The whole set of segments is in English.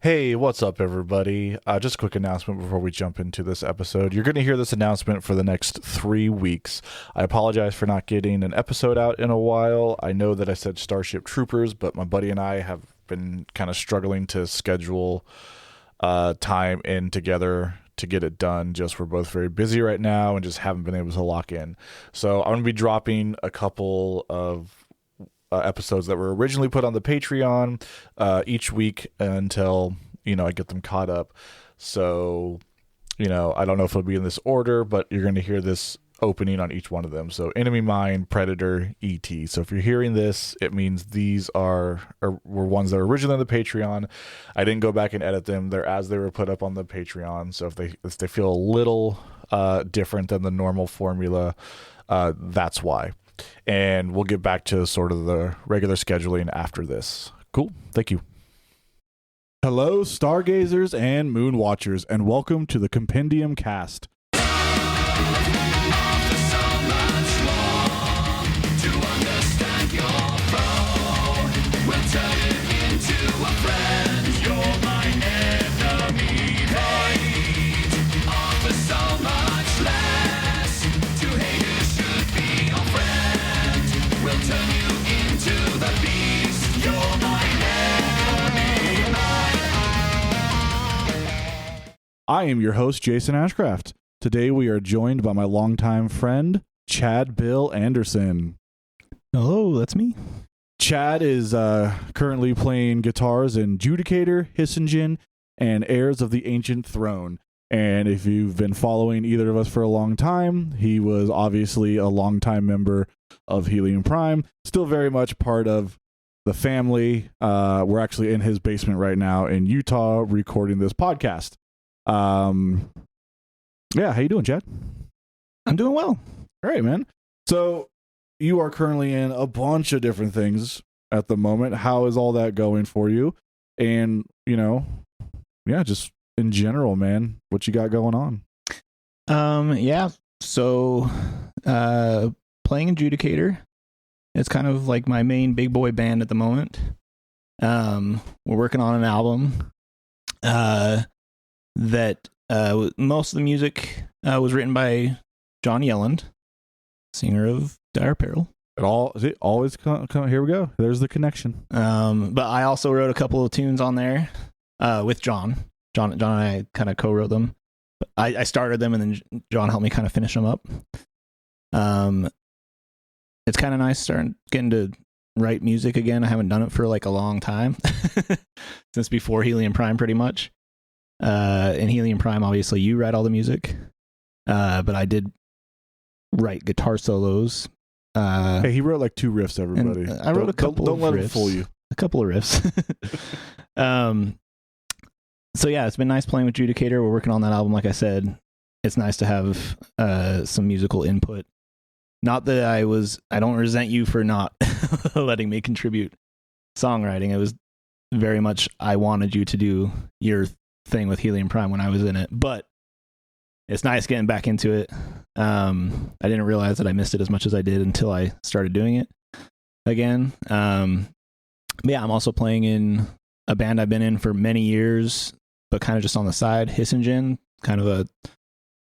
Hey, what's up, everybody? Just a quick announcement before we jump into this episode. You're going to hear this announcement for the next 3 weeks. I apologize for not getting an episode out in a while. I know that I said Starship Troopers, but my buddy and I have been kind of struggling to schedule time in together to get it done. Just we're both very busy right now and just haven't been able to lock in. So I'm going to be dropping a couple of episodes that were originally put on the Patreon each week until I get them caught up. So I don't know if it'll be in this order, but you're going to hear this opening on each one of them. So Enemy Mine, Predator, ET. So if you're hearing this, it means these were ones that were originally on the Patreon. I didn't go back and edit them. They're as they were put up on the Patreon. So if they feel a little different than the normal formula, that's why. And we'll get back to sort of the regular scheduling after this. Cool. Thank you. Hello, stargazers and moon watchers, and welcome to the Compendium Cast. I am your host, Jason Ashcraft. Today we are joined by my longtime friend, Chad Bill Anderson. Hello, that's me. Chad is currently playing guitars in Judicator, Hissingen, and Heirs of the Ancient Throne. And if you've been following either of us for a long time, he was obviously a longtime member of Helium Prime, still very much part of the family. We're actually in his basement right now in Utah recording this podcast. How you doing, Chad? I'm doing well. All right, man. So you are currently in a bunch of different things at the moment. How is all that going for you? And, just in general, man, what you got going on? So playing in Judicator. It's kind of like my main big boy band at the moment. We're working on an album that most of the music was written by John Yelland, singer of Dire Apparel. Always come, here we go. There's the connection. But I also wrote a couple of tunes on there with John. John and I kind of co-wrote them. I started them, and then John helped me kind of finish them up. It's kind of nice getting to write music again. I haven't done it for like a long time, since before Helium Prime, pretty much. In Helium Prime, obviously, you write all the music, but I did write guitar solos. Hey, he wrote like 2 riffs, everybody. I wrote a couple of riffs. Don't let him fool you. A couple of riffs. So yeah, it's been nice playing with Judicator. We're working on that album, like I said. It's nice to have some musical input. Not that I don't resent you for not letting me contribute songwriting. It was very much I wanted you to do your thing with Helium Prime when I was in it, but it's nice getting back into it. I didn't realize that I missed it as much as I did until I started doing it again. I'm also playing in a band I've been in for many years, but kind of just on the side, Hissingen, kind of a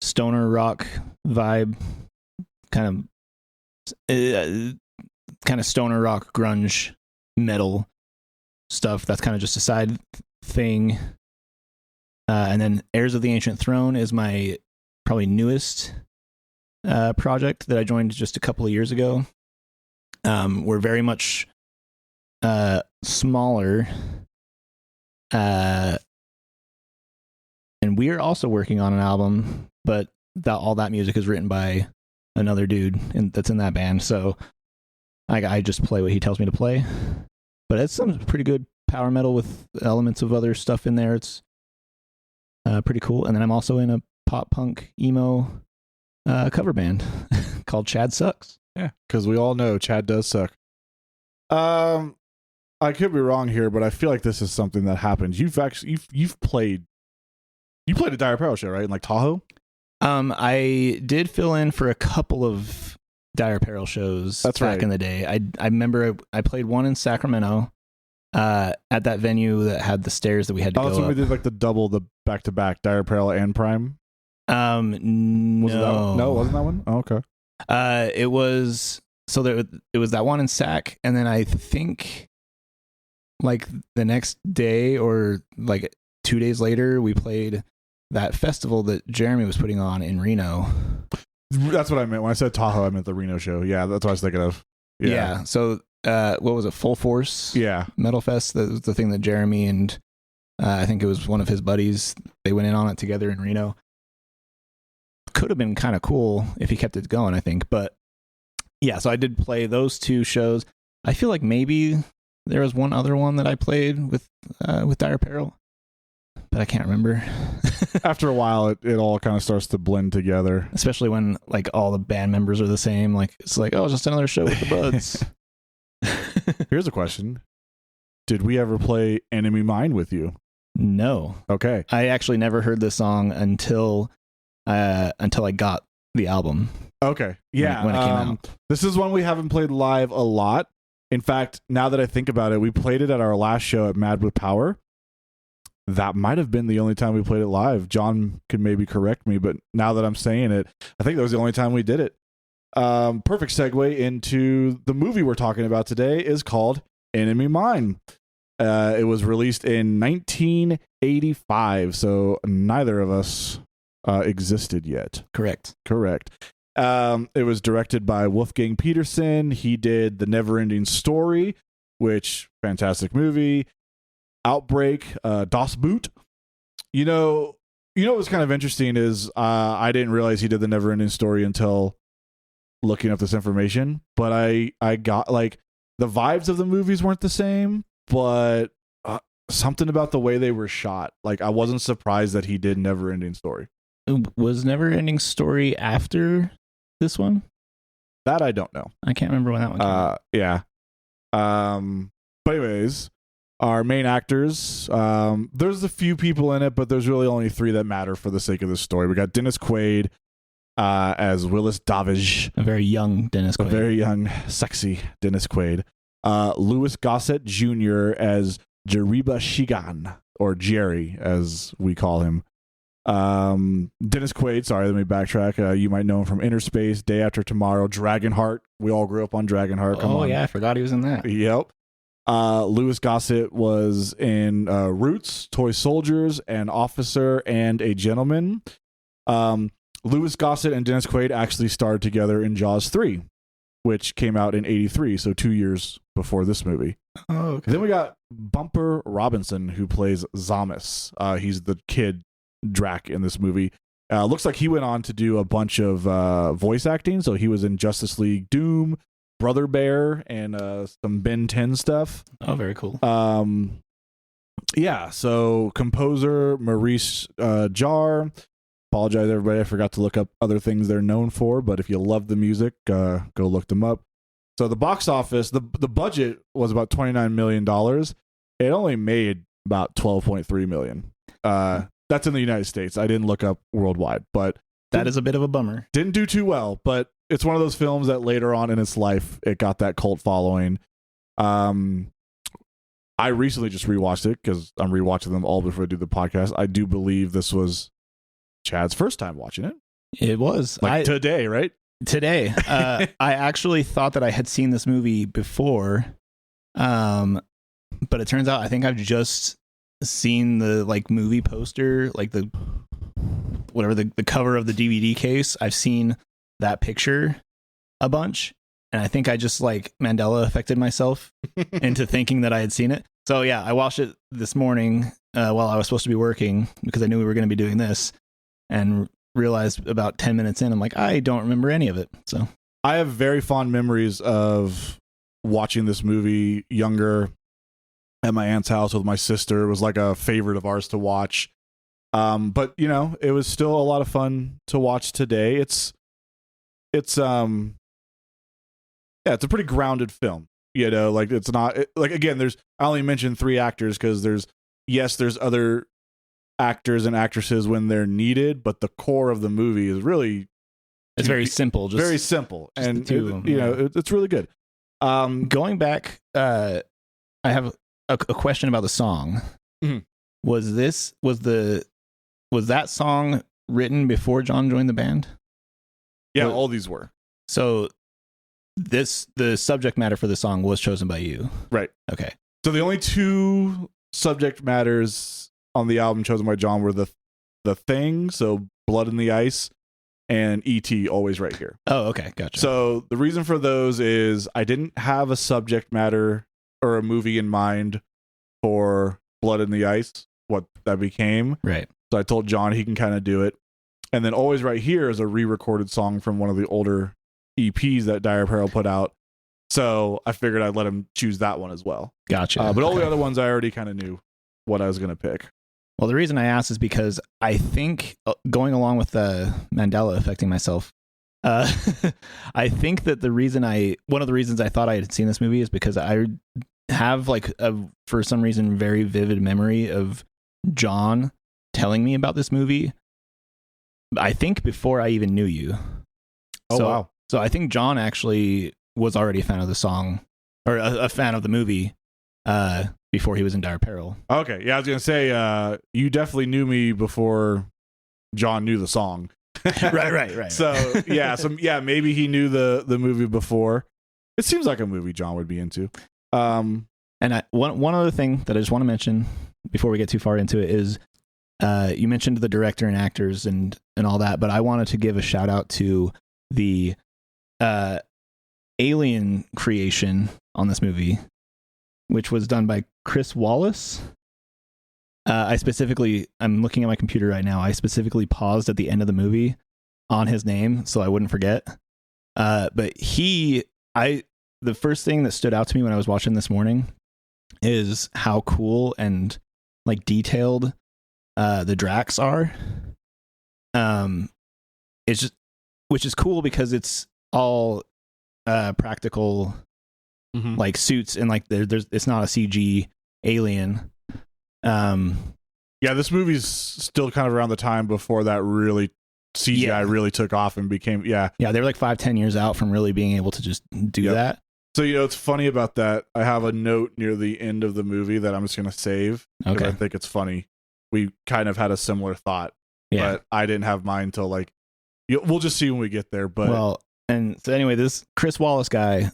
stoner rock vibe, kind of stoner rock grunge metal stuff. That's kind of just a side thing. And then Heirs of the Ancient Throne is my probably newest project that I joined just a couple of years ago. We're very much smaller. And we are also working on an album, but all that music is written by another dude that's in that band. So I just play what he tells me to play. But it's some pretty good power metal with elements of other stuff in there. It's pretty cool. And then I'm also in a pop punk emo cover band called Chad Sucks. Yeah, because we all know Chad does suck. I could be wrong here, but I feel like this is something that happens. You've played a Dire Apparel show, right? In like Tahoe? I did fill in for a couple of Dire Apparel shows back in the day. I remember I played one in Sacramento at that venue that had the stairs that we had to go so up. we did like the back-to-back Dire Apparel and Prime. No, Was it that one? No, it wasn't that one. Oh, okay. It was it was that one in SAC, and then I think like the next day or like 2 days later, we played that festival that Jeremy was putting on in Reno. That's what I meant when I said Tahoe. I meant the Reno show. Yeah, that's what I was thinking of. Yeah. So, what was it? Full Force. Yeah. Metal Fest. That was the thing that Jeremy and I think it was one of his buddies. They went in on it together in Reno. Could have been kind of cool if he kept it going, I think. But yeah, so I did play those 2 shows. I feel like maybe there was one other one that I played with Dire Apparel, but I can't remember. After a while, it all kind of starts to blend together. Especially when like all the band members are the same. Like it's like, oh, just another show with the buds. Here's a question: did we ever play Enemy Mine with you? No. Okay. I actually never heard this song until I got the album. Okay. Yeah. When it came out. This is one we haven't played live a lot. In fact, now that I think about it, we played it at our last show at Mad with Power. That might have been the only time we played it live. John could maybe correct me, but now that I'm saying it, I think that was the only time we did it. Perfect segue into the movie we're talking about today is called Enemy Mine. It was released in 1985, so neither of us existed yet. Correct. It was directed by Wolfgang Peterson. He did The Neverending Story, which fantastic movie. Outbreak, Das Boot. You know what was kind of interesting is I didn't realize he did The Neverending Story until looking up this information, but I got like the vibes of the movies weren't the same, but something about the way they were shot, like I wasn't surprised that he did Neverending Story. Was Neverending Story after this one? That I don't know. I can't remember when that one came out. Yeah. But anyways, our main actors, there's a few people in it, but there's really only 3 that matter for the sake of this story. We got Dennis Quaid as Willis Davidge. A very young Dennis Quaid. A very young, sexy Dennis Quaid. Louis Gossett Jr. as Jeriba Shigan, or Jerry, as we call him. Dennis Quaid, sorry, let me backtrack. You might know him from Inner Space, Day After Tomorrow, Dragonheart. We all grew up on Dragonheart. Come on. Yeah, I forgot he was in that. Yep. Louis Gossett was in Roots, Toy Soldiers, An Officer, and a Gentleman. Louis Gossett and Dennis Quaid actually starred together in Jaws 3, which came out in 83, so 2 years before this movie. Oh, okay. Then we got Bumper Robinson, who plays Zamus. He's the kid Drac in this movie. Looks like he went on to do a bunch of voice acting, so he was in Justice League Doom, Brother Bear, and some Ben 10 stuff. Oh, very cool. Yeah, so composer Maurice Jarre. Apologize, everybody. I forgot to look up other things they're known for, but if you love the music, go look them up. So the box office, the budget was about $29 million. It only made about $12.3 million. That's in the United States. I didn't look up worldwide, but that is a bit of a bummer. Didn't do too well, but it's one of those films that later on in its life, it got that cult following. I recently just rewatched it because I'm rewatching them all before I do the podcast. I do believe this was Chad's first time watching it. It was. Today, right? Today. I actually thought that I had seen this movie before. But it turns out I think I've just seen the movie poster, like the cover of the DVD case. I've seen that picture a bunch, and I think I just Mandela affected myself into thinking that I had seen it. So yeah, I watched it this morning while I was supposed to be working because I knew we were going to be doing this, and realized about 10 minutes in, I'm like, I don't remember any of it. So I have very fond memories of watching this movie younger at my aunt's house with my sister. It was like a favorite of ours to watch. But it was still a lot of fun to watch today. It's a pretty grounded film. It's not again, I only mentioned 3 actors because there's other actors and actresses when they're needed, but the core of the movie is really very simple. Very simple. And it's really good. Going back, I have a question about the song. Mhm. Was that song written before John joined the band? Yeah, all these were. So the subject matter for the song was chosen by you. Right. Okay. So the only two subject matters on the album chosen by John were the Thing, so Blood in the Ice, and E.T. Always Right Here. Oh, okay. Gotcha. So the reason for those is I didn't have a subject matter or a movie in mind for Blood in the Ice, what that became. Right. So I told John he can kind of do it. And then Always Right Here is a re-recorded song from one of the older EPs that Dire Apparel put out. So I figured I'd let him choose that one as well. Gotcha. But all the other ones I already kind of knew what I was going to pick. Well, the reason I asked is because I think going along with the Mandela affecting myself, I think that one of the reasons I thought I had seen this movie is because I have for some reason, very vivid memory of John telling me about this movie. I think before I even knew you. Oh, wow. So I think John actually was already a fan of the song or a fan of the movie before he was in Dire Apparel. Okay. Yeah, I was going to say, you definitely knew me before John knew the song. Right. So maybe he knew the movie before. It seems like a movie John would be into. And one other thing that I just want to mention before we get too far into it is you mentioned the director and actors and all that, but I wanted to give a shout out to the alien creation on this movie, which was done by Chris Wallace. I'm looking at my computer right now. I specifically paused at the end of the movie on his name so I wouldn't forget. But the first thing that stood out to me when I was watching this morning is how cool and detailed the Dracs are. It's just, which is cool because it's all practical suits and there's it's not a CG alien. This movie's still kind of around the time before that really CGI really took off and became they were 5-10 years out from really being able to just do that. So it's funny about that. I have a note near the end of the movie that I'm just going to save because I think it's funny. We kind of had a similar thought, but I didn't have mine till we'll just see when we get there. But and so anyway, this Chris Wallace guy,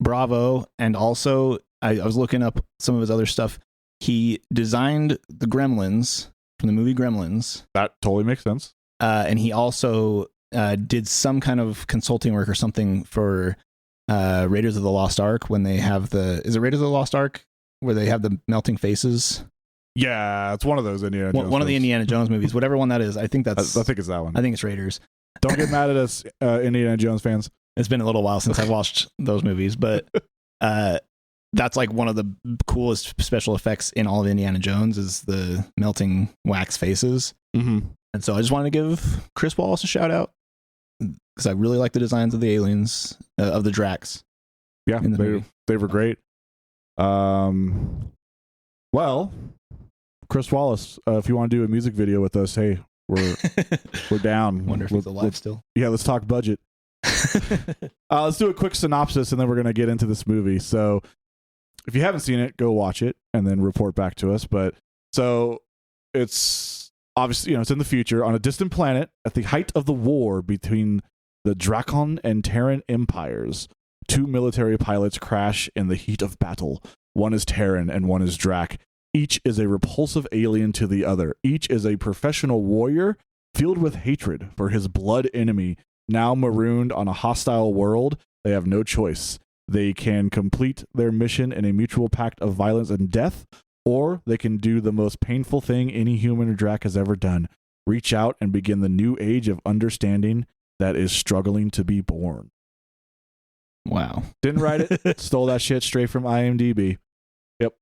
bravo. And also I was looking up some of his other stuff. He designed the Gremlins from the movie Gremlins. That totally makes sense. And he also did some kind of consulting work or something for Raiders of the Lost Ark when they have is it Raiders of the Lost Ark where they have the melting faces? Yeah, it's one of those Indiana Jones. One of the Indiana Jones movies, whatever one that is. I think I think it's that one. I think it's Raiders. Don't get mad at us, Indiana Jones fans. It's been a little while since I've watched those movies, but that's one of the coolest special effects in all of Indiana Jones is the melting wax faces. Mm-hmm. And so I just wanted to give Chris Wallace a shout out because I really like the designs of the aliens, of the Dracs. Yeah, they were great. Well, Chris Wallace, if you want to do a music video with us, hey, we're down. Wonder if he's alive still. Yeah, let's talk budget. Let's do a quick synopsis, and then we're going to get into this movie. So if you haven't seen it, go watch it and then report back to us. But so it's obviously, it's in the future on a distant planet at the height of the war between the Dracon and Terran empires. Two military pilots crash in the heat of battle. One is Terran and one is Drac. Each is a repulsive alien to the other. Each is a professional warrior filled with hatred for his blood enemy. Now marooned on a hostile world, they have no choice. They can complete their mission in a mutual pact of violence and death, or they can do the most painful thing any human or Drac has ever done. Reach out and begin the new age of understanding that is struggling to be born. Wow. Didn't write it. Stole that shit straight from IMDb. Yep.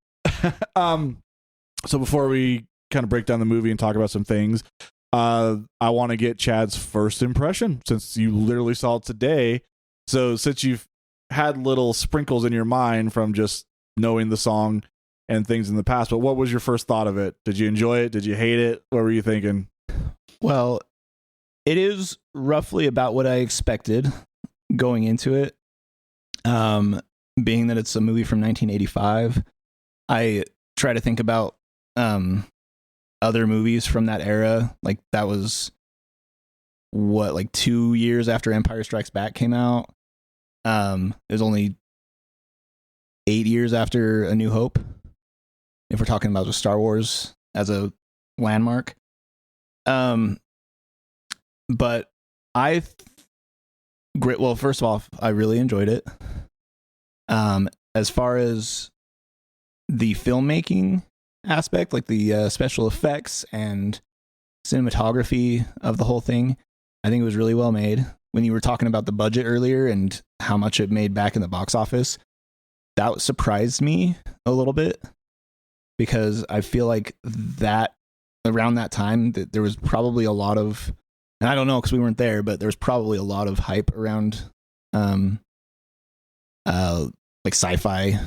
So before we kind of break down the movie and talk about some things, I want to get Chad's first impression since you literally saw it today. So since you've had little sprinkles in your mind from just knowing the song and things in the past, but what was your first thought of it? Did you enjoy it? Did you hate it? What were you thinking? Well, it is roughly about what I expected going into it. Being that it's a movie from 1985, I try to think about other movies from that era. Like that was what, like 2 years after Empire Strikes Back came out. It was only 8 years after A New Hope, if we're talking about just Star Wars as a landmark. But well, first of all, I really enjoyed it. As far as the filmmaking aspect, like the special effects and cinematography of the whole thing, I think it was really well made. When you were talking about the budget earlier and how much it made back in the box office, that surprised me a little bit, because I feel like that around that time that there was probably a lot of, and I don't know because we weren't there, but there was probably a lot of hype around like sci-fi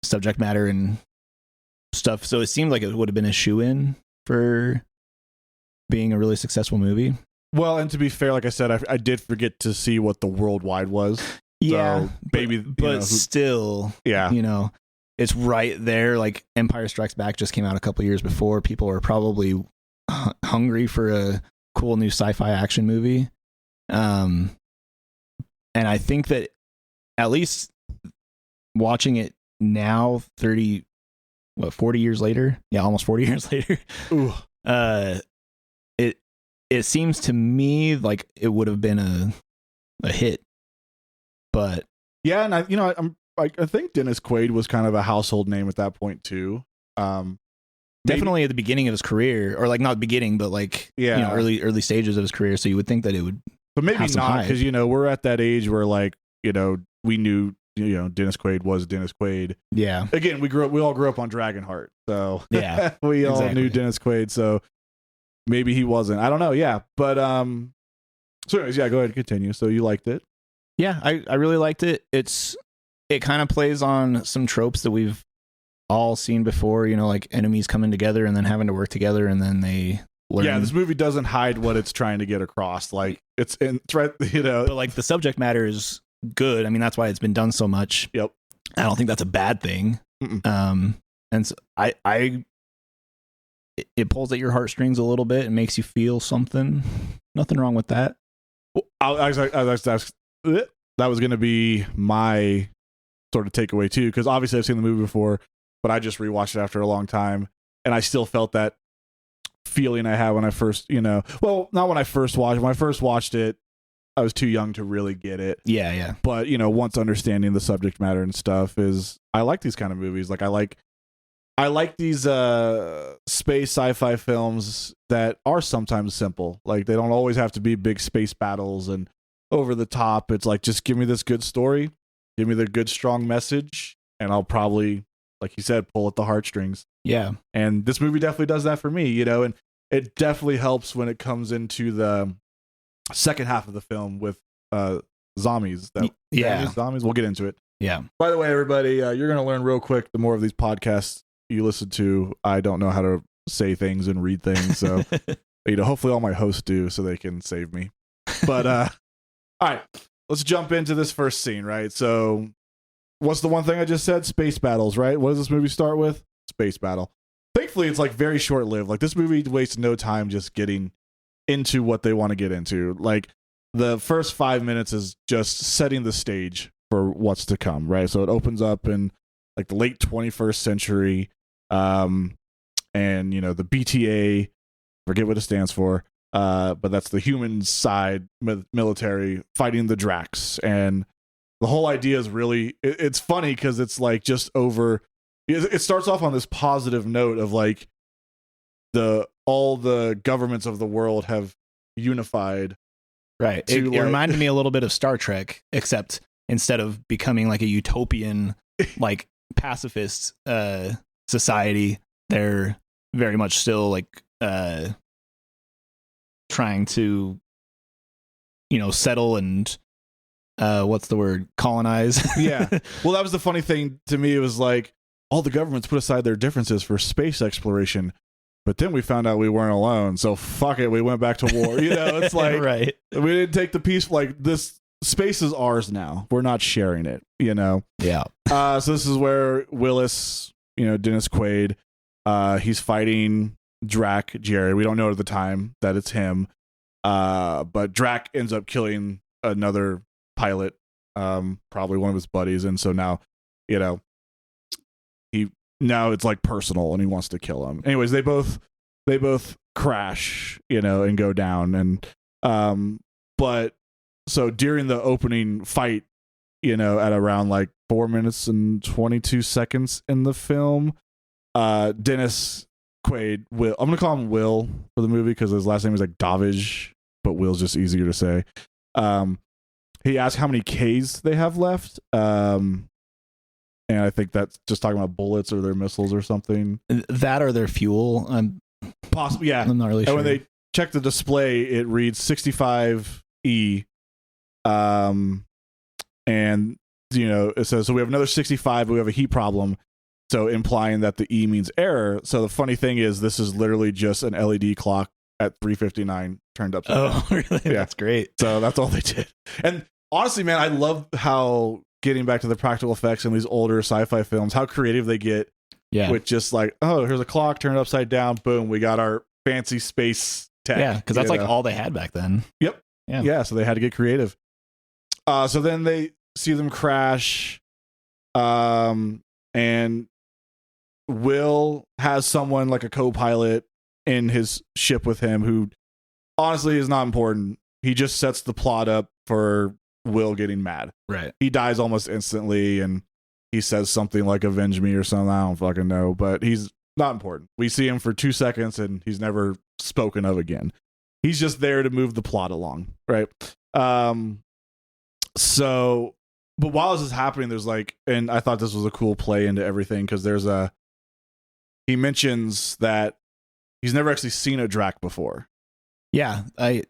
subject matter and stuff. So it seemed like it would have been a shoe-in for being a really successful movie. Well, and to be fair, like I said, I did forget to see what the worldwide was. Yeah, so maybe, but still, yeah, it's right there. Like Empire Strikes Back just came out a couple years before. People are probably hungry for a cool new sci-fi action movie. And I think that at least watching it now, 40 years later? Yeah, almost 40 years later. Ooh. It seems to me like it would have been a hit. But yeah, and I think Dennis Quaid was kind of a household name at that point too. Definitely at the beginning of his career, or like not beginning, but like early stages of his career. So you would think that it would, but maybe not, because we're at that age where like we knew Dennis Quaid was Dennis Quaid. Yeah. Again, we all grew up on Dragonheart, so yeah, we all knew Dennis Quaid. So maybe he wasn't. I don't know. Yeah, but so anyways, yeah, go ahead and continue. So you liked it? Yeah, I really liked it. It kind of plays on some tropes that we've all seen before, like enemies coming together and then having to work together, and then they learn. Yeah, this movie doesn't hide what it's trying to get across. Like it's right, But like the subject matter is good. I mean, that's why it's been done so much. Yep. I don't think that's a bad thing. Mm-mm. And so it pulls at your heartstrings a little bit and makes you feel something. Nothing wrong with that. That was going to be my sort of takeaway too, because obviously I've seen the movie before, but I just rewatched it after a long time, and I still felt that feeling I had when I first, well, not when I first watched it. When I first watched it, I was too young to really get it. Yeah. But, once understanding the subject matter and stuff, I like these kind of movies. Like I like these space sci-fi films that are sometimes simple. Like they don't always have to be big space battles and over the top. It's like, just give me this good story, give me the good strong message, and I'll probably, like you said, pull at the heartstrings. Yeah. And this movie definitely does that for me, and it definitely helps when it comes into the second half of the film with zombies. Zombies. We'll get into it. Yeah. By the way, everybody, you're going to learn real quick, the more of these podcasts you listen to, I don't know how to say things and read things. So, hopefully all my hosts do, so they can save me. But, all right, let's jump into this first scene, right? So what's the one thing I just said? Space battles, right? What does this movie start with? Space battle. Thankfully, it's like very short-lived. Like this movie wastes no time just getting into what they want to get into. Like the first 5 minutes is just setting the stage for what's to come, right? So it opens up in like the late 21st century, and the BTA, forget what it stands for, but that's the human side military fighting the Drax. And the whole idea is really, it's funny because it's like just over, it starts off on this positive note of like all the governments of the world have unified. Right. It reminded me a little bit of Star Trek, except instead of becoming like a utopian, like pacifist society, they're very much still like trying to settle and what's the word, colonize. Yeah. Well, that was the funny thing to me. It was like all the governments put aside their differences for space exploration, but then we found out we weren't alone, so fuck it, we went back to war. It's like right, we didn't take the peace, like this space is ours now, we're not sharing it. Yeah. So this is where Willis Dennis Quaid. He's fighting Drac Jared. We don't know at the time that it's him. But Drac ends up killing another pilot, probably one of his buddies, and so now, now it's like personal, and he wants to kill him. Anyways, they both crash, and go down, and but so during the opening fight, at around like 4 minutes and 22 seconds in the film, Dennis Quaid, Will, I'm gonna call him Will for the movie because his last name is like Davidge, but Will's just easier to say. He asked how many Ks they have left, and I think that's just talking about bullets or their missiles or something. That or their fuel. Possibly, yeah. I'm not really sure. And when they check the display, it reads 65E, and it says, so we have another 65, but we have a heat problem. So implying that the E means error. So the funny thing is, this is literally just an LED clock at 3:59 turned upside down. Oh, really? Yeah. That's great. So that's all they did. And honestly, man, I love how, getting back to the practical effects in these older sci-fi films, how creative they get. Yeah. With just like, oh, here's a clock, turn it upside down, boom, we got our fancy space tech. Yeah, because that's like all they had back then. Yep. Yeah. Yeah, so they had to get creative. So then they see them crash, and Will has someone like a co-pilot in his ship with him who honestly is not important. He just sets the plot up for Will getting mad. Right. He dies almost instantly, and he says something like "avenge me" or something. I don't fucking know, but he's not important. We see him for 2 seconds, and he's never spoken of again. He's just there to move the plot along, right? So, but while this is happening, there's like, and I thought this was a cool play into everything, because he mentions that he's never actually seen a Drac before. Yeah,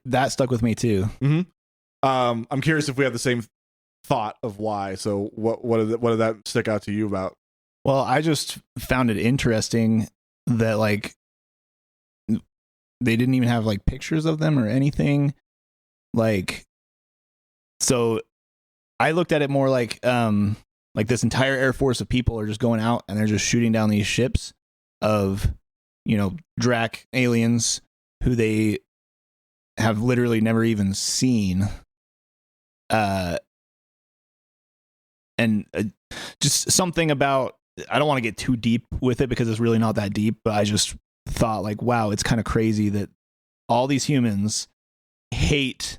that stuck with me too. Mm-hmm. I'm curious if we have the same thought of why. So what did that stick out to you about? Well, I just found it interesting that like they didn't even have like pictures of them or anything. Like, so I looked at it more like this entire air force of people are just going out and they're just shooting down these ships of, Drac aliens who they have literally never even seen. And just something about, I don't want to get too deep with it because it's really not that deep, but I just thought like, wow, it's kind of crazy that all these humans hate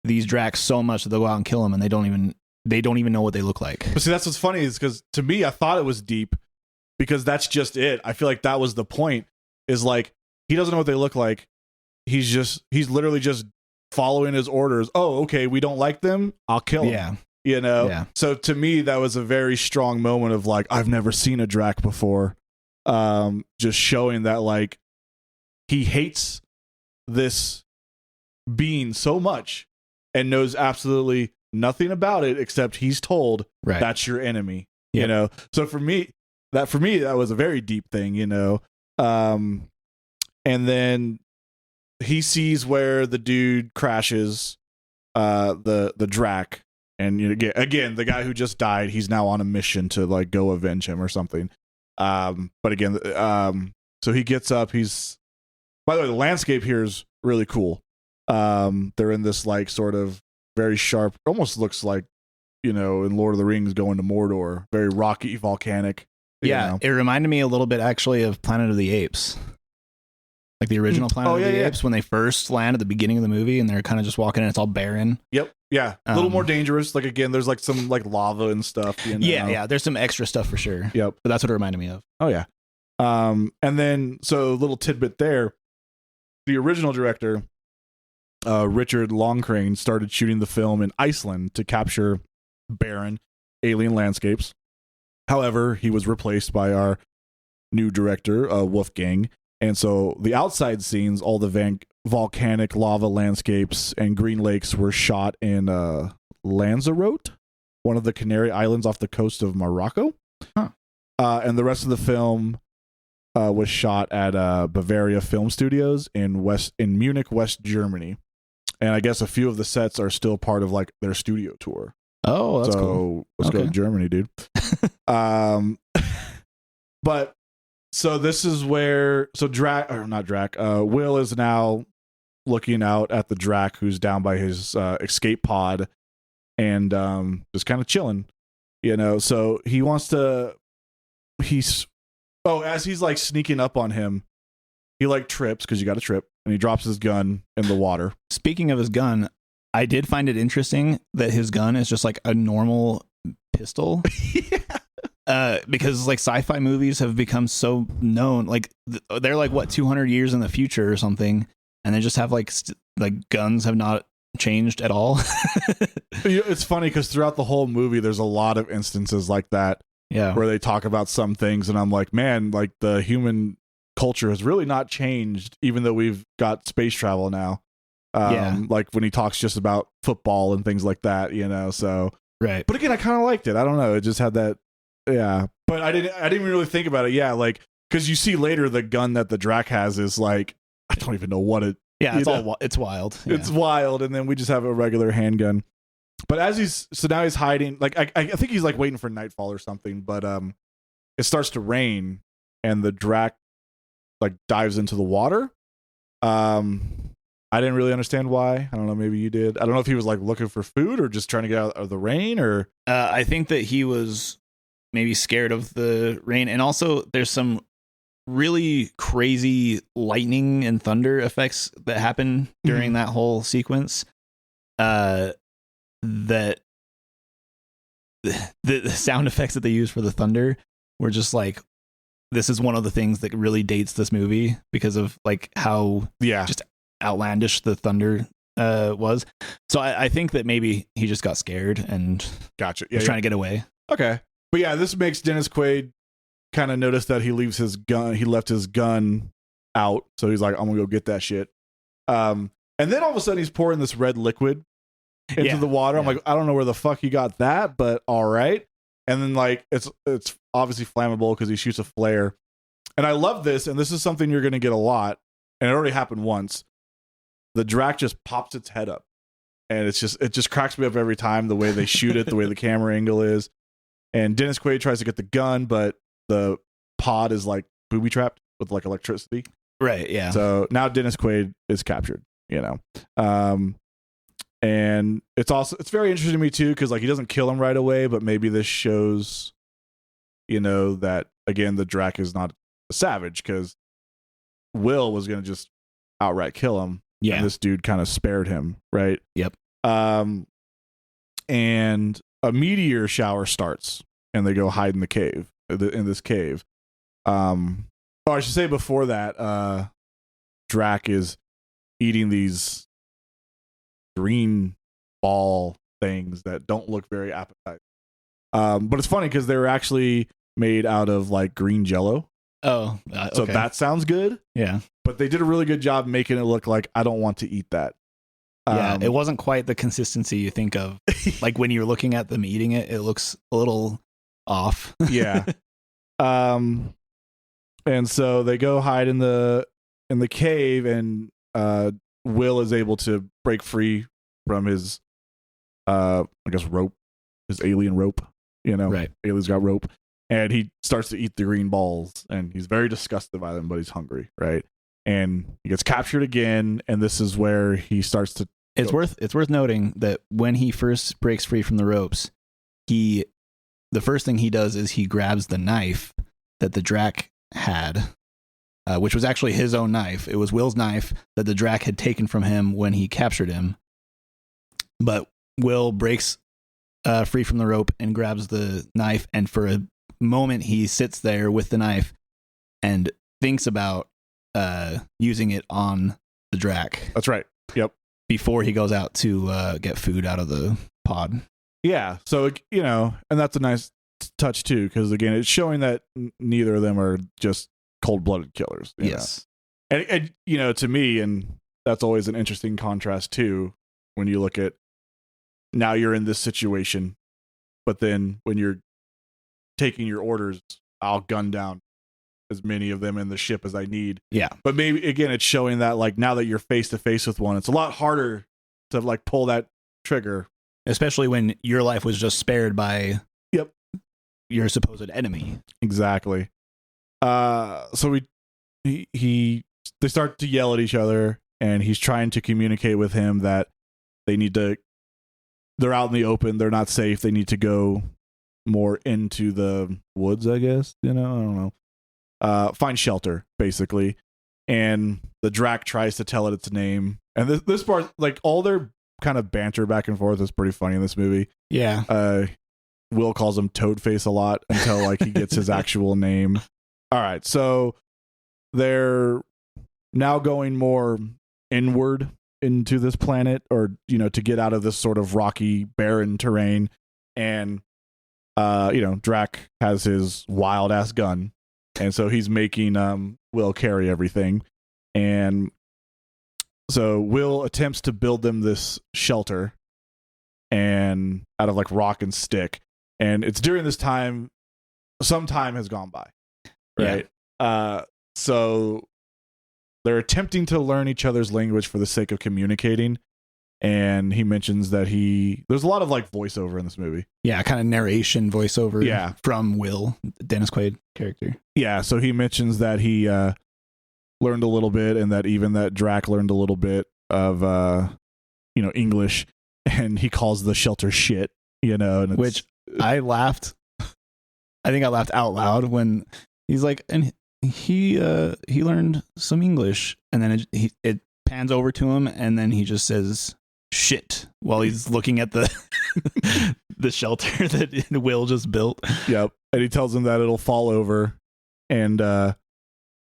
these Dracs so much that they'll go out and kill them, and they don't even know what they look like. But see, that's what's funny, is because to me, I thought it was deep because that's just it. I feel like that was the point, is like, he doesn't know what they look like. He's literally just following his orders. Oh, okay, we don't like them, I'll kill them. Yeah. Yeah. So to me, that was a very strong moment of like, I've never seen a Drac before. Just showing that like he hates this being so much and knows absolutely nothing about it except he's told that's your enemy. Yep. So for me that was a very deep thing. And then he sees where the dude crashes, the Drac. And again, the guy who just died, he's now on a mission to like go avenge him or something. But again, so he gets up. By the way, the landscape here is really cool. They're in this like sort of very sharp, almost looks like, in Lord of the Rings going to Mordor, very rocky, volcanic. Yeah, it reminded me a little bit actually of Planet of the Apes. Like the original Planet of the Apes, when they first land at the beginning of the movie and they're kind of just walking and it's all barren. Yep. Yeah. A little more dangerous. Like, again, there's like some like lava and stuff. Yeah. There's some extra stuff for sure. Yep. But that's what it reminded me of. Oh, yeah. And then, so a little tidbit there. The original director, Richard Longcrane, started shooting the film in Iceland to capture barren alien landscapes. However, he was replaced by our new director, Wolfgang. And so the outside scenes, all the volcanic lava landscapes and green lakes, were shot in Lanzarote, one of the Canary Islands off the coast of Morocco. Huh. And the rest of the film was shot at Bavaria Film Studios in Munich, West Germany. And I guess a few of the sets are still part of like their studio tour. Oh, that's cool. Let's go to Germany, dude. But so this is where Will is now looking out at the Drac who's down by his escape pod and just kind of chilling, so he wants to as he's like sneaking up on him, he like trips because you got to trip, and he drops his gun in the water. Speaking of his gun, I did find it interesting that his gun is just like a normal pistol. Because like sci-fi movies have become so known, like they're like what 200 years in the future or something, and they just have like guns have not changed at all. It's funny because throughout the whole movie there's a lot of instances like that, where they talk about some things, and I'm like, man, like the human culture has really not changed, even though we've got space travel now. Like when he talks just about football and things like that, so right. But again, I kind of liked it. I don't know, it just had that. Yeah, but I didn't even really think about it. Yeah, like because you see later the gun that the Drac has is like, I don't even know what it. Yeah, it's wild. Yeah. It's wild, and then we just have a regular handgun. But now he's hiding. Like I think he's like waiting for nightfall or something. But it starts to rain, and the Drac like dives into the water. I didn't really understand why. I don't know. Maybe you did. I don't know if he was like looking for food or just trying to get out of the rain, or. I think that he was maybe scared of the rain, and also there's some really crazy lightning and thunder effects that happen during that whole sequence. That the sound effects that they use for the thunder were just like, this is one of the things that really dates this movie because of like how just outlandish the thunder was. So I think that maybe he just got scared and was trying to get away. Okay. But yeah, this makes Dennis Quaid kind of notice that he left his gun out. So he's like, I'm gonna go get that shit. And then all of a sudden he's pouring this red liquid into the water. I'm like, I don't know where the fuck he got that, but all right. And then like it's obviously flammable because he shoots a flare. And I love this, and this is something you're gonna get a lot, and it already happened once. The Drac just pops its head up. And it just cracks me up every time, the way they shoot it, the way the camera angle is. And Dennis Quaid tries to get the gun, but the pod is like booby trapped with like electricity. Right, yeah. So now Dennis Quaid is captured, and it's very interesting to me too, because like he doesn't kill him right away, but maybe this shows, that again the Drac is not a savage, because Will was gonna just outright kill him. Yeah, and this dude kind of spared him, right? Yep. And a meteor shower starts, and they go hide in this cave. I should say before that, Drac is eating these green ball things that don't look very appetizing. But it's funny because they were actually made out of like green jello. Oh, okay. So that sounds good. Yeah. But they did a really good job making it look like I don't want to eat that. Yeah, it wasn't quite the consistency you think of. Like when you're looking at them eating it, it looks a little off. Yeah. And so they go hide in the cave, and Will is able to break free from his rope, his alien rope. Right. Alien's got rope, and he starts to eat the green balls, and he's very disgusted by them, but he's hungry, right? And he gets captured again, and this is where he starts to. It's worth noting that when he first breaks free from the ropes, the first thing he does is he grabs the knife that the Drac had, which was actually his own knife. It was Will's knife that the Drac had taken from him when he captured him. But Will breaks free from the rope and grabs the knife, and for a moment he sits there with the knife and thinks about using it on the Drac. That's right. Yep. Before he goes out to get food out of the pod. Yeah. So, and that's a nice touch too, because again, it's showing that neither of them are just cold-blooded killers. Yes. And to me, and that's always an interesting contrast too, when you look at now you're in this situation, but then when you're taking your orders, I'll gun down as many of them in the ship as I need. Yeah. But maybe again, it's showing that like now that you're face to face with one, it's a lot harder to like pull that trigger. Especially when your life was just spared by your supposed enemy. Exactly. So they start to yell at each other, and he's trying to communicate with him that they're out in the open, they're not safe, they need to go more into the woods, I guess. I don't know. Find shelter, basically. And the Drac tries to tell it its name. And this part, like, all their kind of banter back and forth is pretty funny in this movie. Yeah. Will calls him Toadface a lot until like he gets his actual name. All right, so they're now going more inward into this planet, or to get out of this sort of rocky, barren terrain. And Drac has his wild ass gun, and so he's making Will carry everything. And so Will attempts to build them this shelter, and out of like rock and stick. And it's during this time, some time has gone by, right? Yeah. So they're attempting to learn each other's language for the sake of communicating. And he mentions that there's a lot of like voiceover in this movie. Yeah, kind of narration voiceover. Yeah. From Will, Dennis Quaid character. Yeah, so he mentions that he learned a little bit, and that even that Drac learned a little bit of English, and he calls the shelter shit, and which I laughed. I think I laughed out loud when he's like, and he learned some English, and then it pans over to him, and then he just says shit while he's looking at the the shelter that Will just built. Yep. And he tells him that it'll fall over, and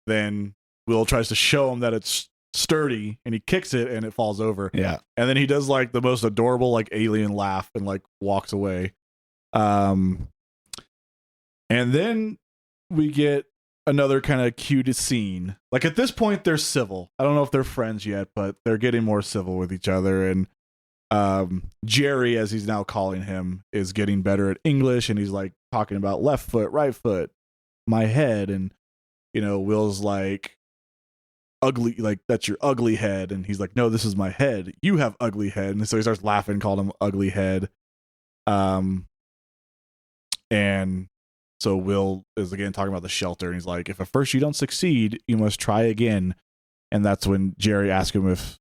then Will tries to show him that it's sturdy, and he kicks it and it falls over. Yeah. And then he does like the most adorable like alien laugh and like walks away. And then we get another kind of cute scene. Like at this point they're civil. I don't know if they're friends yet, but they're getting more civil with each other. And Jerry, as he's now calling him, is getting better at English, and he's like talking about left foot, right foot, my head. And Will's like, ugly, like that's your ugly head. And he's like, no, this is my head, you have ugly head. And so he starts laughing, called him ugly head. And so Will is again talking about the shelter, and he's like, if at first you don't succeed, you must try again. And that's when Jerry asked him if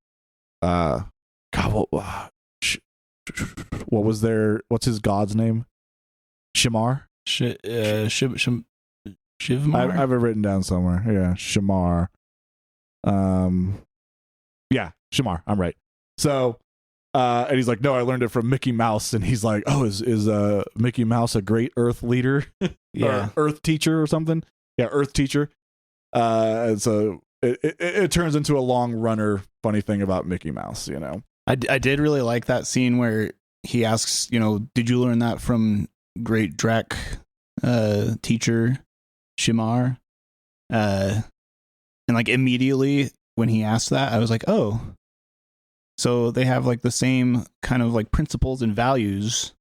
what's his god's name? Shamar? Shivmar? I have it written down somewhere. Yeah, Shamar. Yeah, Shamar. I'm right. So, and he's like, no, I learned it from Mickey Mouse. And he's like, oh, is Mickey Mouse a great Earth leader? Yeah, or Earth teacher or something? Yeah, Earth teacher. And so it turns into a long runner funny thing about Mickey Mouse. I did really like that scene where he asks, did you learn that from great Drac teacher Shamar? And like immediately when he asked that, I was like, oh, so they have like the same kind of like principles and values,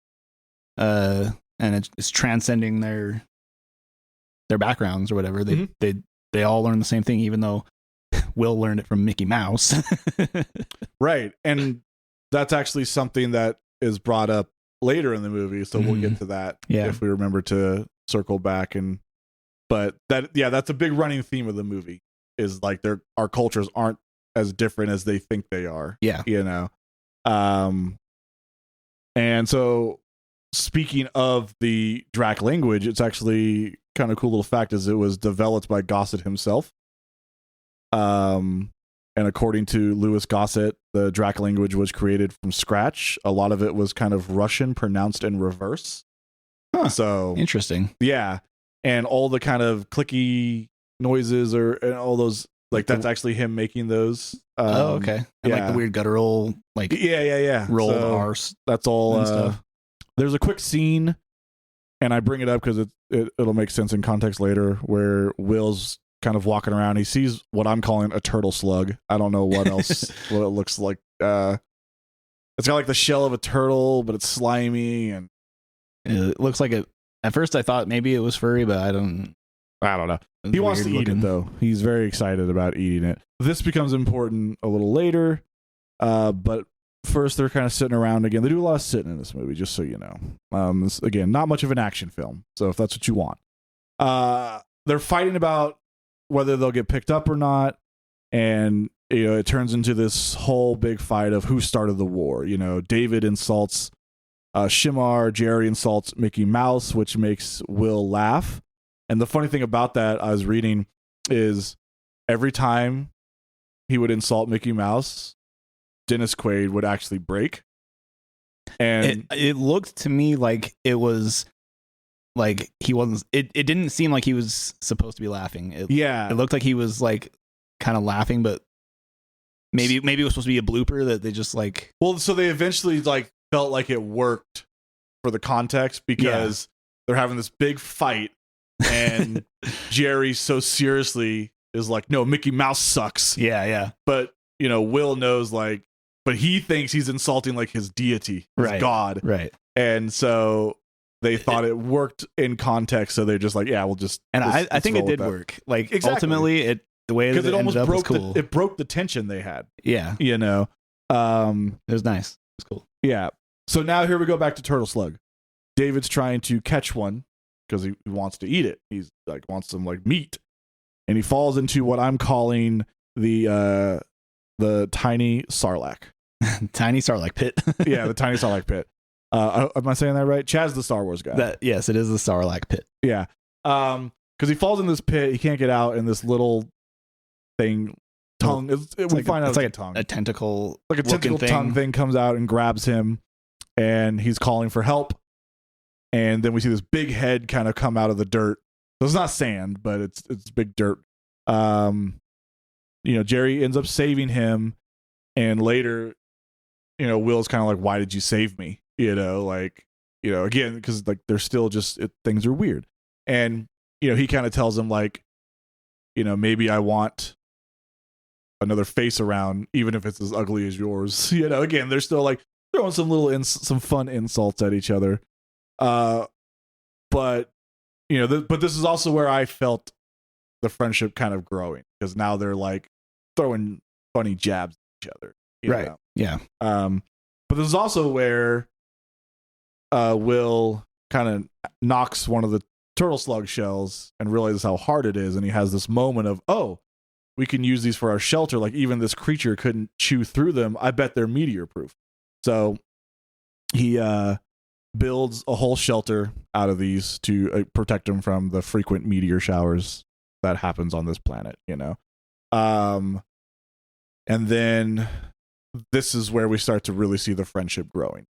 and it's transcending their backgrounds or whatever. They all learn the same thing, even though Will learned it from Mickey Mouse. Right. And that's actually something that is brought up later in the movie, so we'll get to that if we remember to circle back. But that's a big running theme of the movie, is like our cultures aren't as different as they think they are. Yeah. And so speaking of the Drac language, it's actually kind of cool little fact is it was developed by Gossett himself. And according to Louis Gossett, the Drac language was created from scratch. A lot of it was kind of Russian pronounced in reverse. Huh. So interesting. Yeah. And all the kind of clicky noises and all those, like that's actually him making those. Okay. And like the weird guttural, like rolled so R's. That's all. There's a quick scene, and I bring it up because it'll make sense in context later, where Will's kind of walking around. He sees what I'm calling a turtle slug. I don't know what else what it looks like. It's got like the shell of a turtle, but it's slimy, and it looks like it. At first I thought maybe it was furry, but I don't know. He wants to eat it though. He's very excited about eating it. This becomes important a little later, but first they're kind of sitting around again. They do a lot of sitting in this movie, just so you know. Again, not much of an action film, so if that's what you want. they're fighting about whether they'll get picked up or not, and it turns into this whole big fight of who started the war. David insults Shimar, Jerry insults Mickey Mouse, which makes Will laugh. And the funny thing about that, I was reading, is every time he would insult Mickey Mouse, Dennis Quaid would actually break. And it looked to me like it was like he wasn't. It didn't seem like he was supposed to be laughing. It looked like he was like kind of laughing, but maybe it was supposed to be a blooper that they just like. Well, so they eventually like felt like it worked for the context because they're having this big fight, and Jerry so seriously is like, "No, Mickey Mouse sucks." Yeah. But Will knows but he thinks he's insulting like his deity, his god, right? And so they thought it worked in context, so they're just like, "Yeah, we'll just." And I think it did work. Like ultimately, the way that it almost ended up was cool. It broke the tension they had. Yeah, it was nice. It was cool. Yeah. So now here we go back to Turtle Slug. David's trying to catch one because he wants to eat it. He's like wants some like meat, and he falls into what I'm calling the tiny sarlacc. Tiny sarlacc pit. Yeah, the tiny sarlacc pit. Am I saying that right? Chad's the Star Wars guy. Yes, it is the sarlacc pit. Yeah. Because he falls in this pit, he can't get out, and this little thing tongue. We find out it's like a tongue, a tentacle, like a tentacle tongue thing comes out and grabs him, and he's calling for help. And then we see this big head kind of come out of the dirt. So it's not sand, but it's big dirt. Jerry ends up saving him, and later, Will's kind of like, "Why did you save me?" Again, because like they're still just things are weird, and he kind of tells him like, maybe I want another face around, even if it's as ugly as yours. Again, they're still like throwing some little some fun insults at each other. But this is also where I felt the friendship kind of growing, because now they're like throwing funny jabs at each other. Right. Yeah. But this is also where Will kind of knocks one of the turtle slug shells and realizes how hard it is, and he has this moment of, oh, we can use these for our shelter. Like even this creature couldn't chew through them. I bet they're meteor proof. So he builds a whole shelter out of these to protect him from the frequent meteor showers that happens on this planet, and then this is where we start to really see the friendship growing,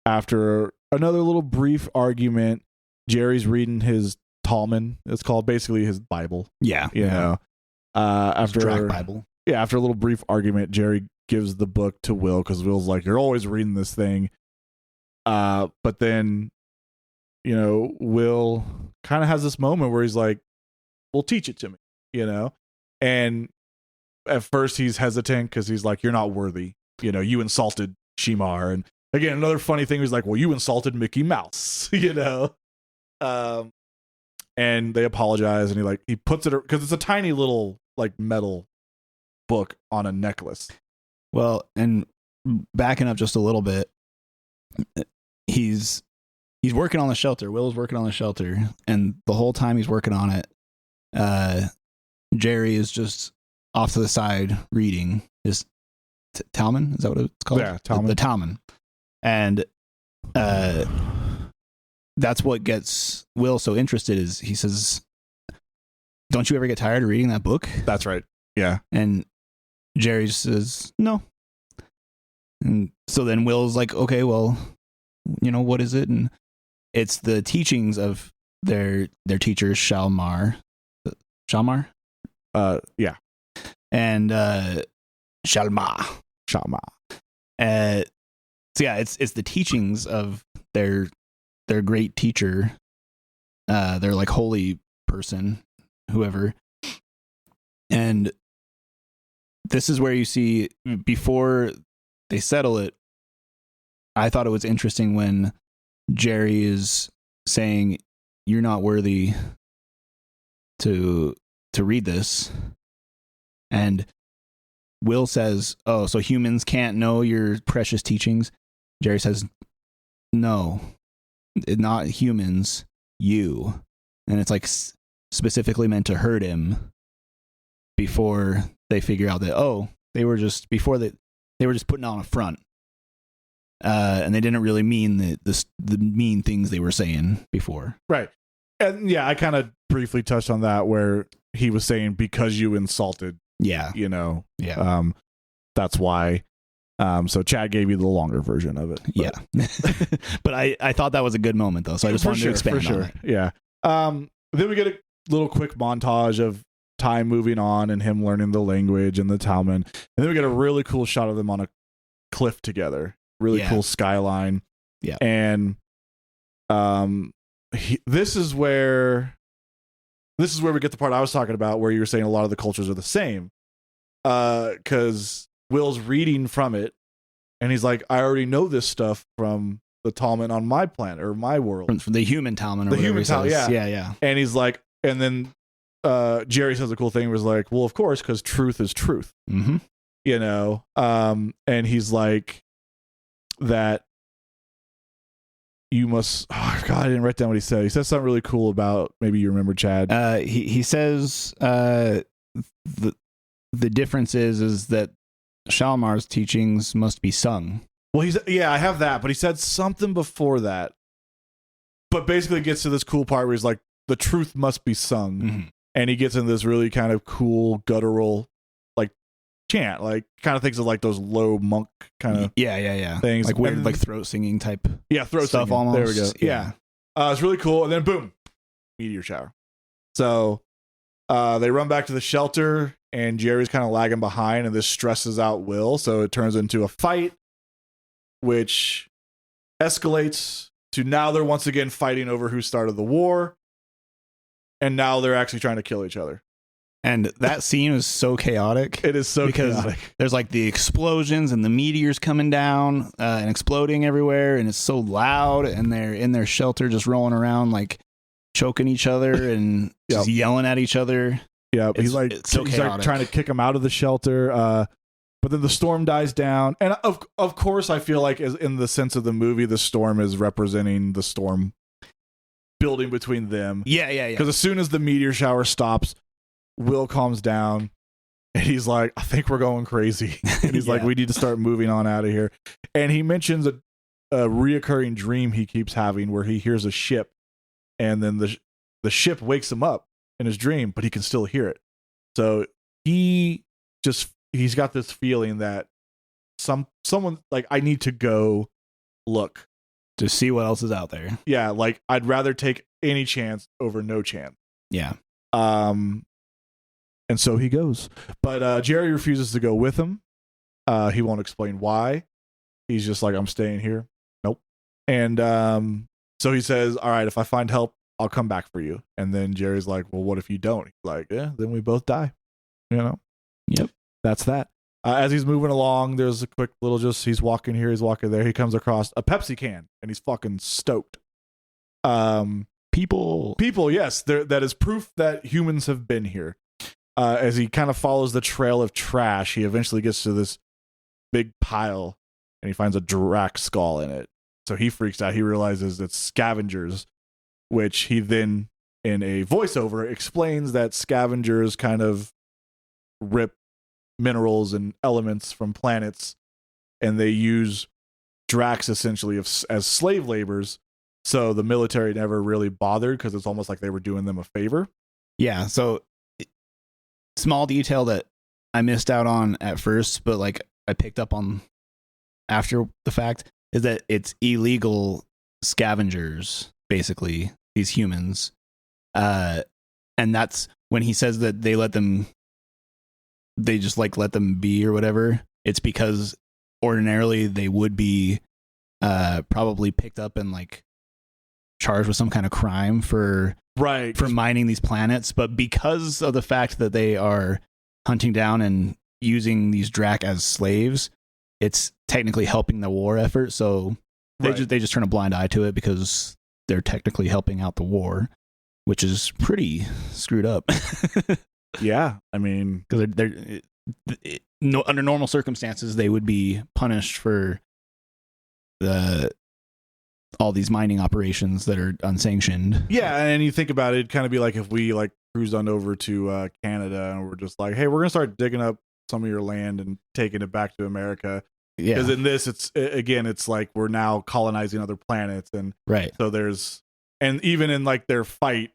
after another little brief argument. Jerry's reading his Talmud. It's called basically his Bible. After Drac Bible. Yeah, after a little brief argument, Jerry gives the book to Will because Will's like, "You're always reading this thing." But then, Will kind of has this moment where he's like, "Well, teach it to me," And at first he's hesitant because he's like, "You're not worthy. You insulted Shimar." And again, another funny thing, he's like, "Well, you insulted Mickey Mouse," And they apologize, and he puts it, because it's a tiny little like metal book on a necklace. Well, and backing up just a little bit, he's working on the shelter. Will's working on the shelter, and the whole time he's working on it, Jerry is just off to the side reading his Talmud. Is that what it's called? Yeah, Talmud. The Talmud. And that's what gets Will so interested, is he says, "Don't you ever get tired of reading that book?" That's right. Yeah. And Jerry says, "No." And so then Will's like, "Okay, well, what is it?" And it's the teachings of their teacher, Shalmar. Shalmar? Yeah. And Shalma. So yeah, it's the teachings of their great teacher, their like holy person, whoever. And this is where you see, before they settle it, I thought it was interesting when Jerry is saying, "You're not worthy to read this," and Will says, "Oh, so humans can't know your precious teachings?" Jerry says, "No, not humans. you, and it's like specifically meant to hurt him before they figure out that they were just putting on a front, and they didn't really mean the mean things they were saying before. Right. And yeah, I kind of briefly touched on that where he was saying because you insulted. Yeah. That's why. So Chad gave you the longer version of it. But. Yeah. But I thought that was a good moment though, so I just wanted to expand on it. Yeah. Then we get a little quick montage of time moving on and him learning the language and the Talman. And then we get a really cool shot of them on a cliff together. Really cool skyline. Yeah. And this is where we get the part I was talking about where you were saying a lot of the cultures are the same. Because Will's reading from it and he's like, I already know this stuff from the Talman on my planet or my world. From the human Talman or the human Talman, yeah. Yeah. And he's like, and then Jerry says a cool thing, was like, well, of course, because truth is truth. Mm-hmm. And he's like that you must, I didn't write down what he said. He said something really cool about, maybe you remember, Chad. He says the difference is that Shalamar's teachings must be sung. Well, I have that, but he said something before that. But basically gets to this cool part where he's like, the truth must be sung. Mm-hmm. And he gets in this really kind of cool guttural like chant, like kind of thinks of like those low monk kind of things. Like weird, like throat singing type throat stuff singing. almost. There we go. Yeah. It's really cool. And then boom, meteor shower. So they run back to the shelter and Jerry's kind of lagging behind and this stresses out Will. So it turns into a fight, which escalates to now they're once again fighting over who started the war. And now they're actually trying to kill each other. And that scene was so chaotic. It is so because chaotic. There's like the explosions and the meteors coming down and exploding everywhere. And it's so loud. And they're in their shelter just rolling around, like choking each other and just yelling at each other. Yeah, he's like trying to kick him out of the shelter. But then the storm dies down. And of course, I feel like as in the sense of the movie, the storm is representing the storm building between them. Yeah. Because as soon as the meteor shower stops, Will calms down and he's like, I think we're going crazy. And he's like, we need to start moving on out of here. And he mentions a reoccurring dream he keeps having where he hears a ship and then the ship wakes him up in his dream, but he can still hear it. So he's got this feeling that someone like, I need to go look to see what else is out there. Yeah, like I'd rather take any chance over no chance. Yeah. And so he goes. But Jerry refuses to go with him. He won't explain why. He's just like, I'm staying here. Nope. And so he says, all right, if I find help, I'll come back for you. And then Jerry's like, well, what if you don't? He's like, yeah, then we both die. Yep. That's that. As he's moving along, there's a quick little he's walking here, he's walking there. He comes across a Pepsi can and he's fucking stoked. People, yes. That is proof that humans have been here. As he kind of follows the trail of trash, he eventually gets to this big pile and he finds a Drac skull in it. So he freaks out. He realizes it's scavengers, which he then, in a voiceover, explains that scavengers kind of rip minerals and elements from planets, and they use Dracs essentially as slave laborers. So the military never really bothered because it's almost like they were doing them a favor. Yeah. So small detail that I missed out on at first, but like I picked up on after the fact is that it's illegal scavengers, basically these humans. And that's when he says that they just like let them be or whatever. It's because ordinarily they would be probably picked up and like charged with some kind of crime for mining these planets, but because of the fact that they are hunting down and using these Drac as slaves, it's technically helping the war effort. So they just turn a blind eye to it because they're technically helping out the war, which is pretty screwed up. Yeah, I mean, because under normal circumstances they would be punished for the all these mining operations that are unsanctioned. Yeah, and you think about it, it'd kind of be like if we like cruised on over to Canada and we're just like, hey, we're gonna start digging up some of your land and taking it back to America. Yeah, because in this, it's like we're now colonizing other planets, and right. So and even in like their fight,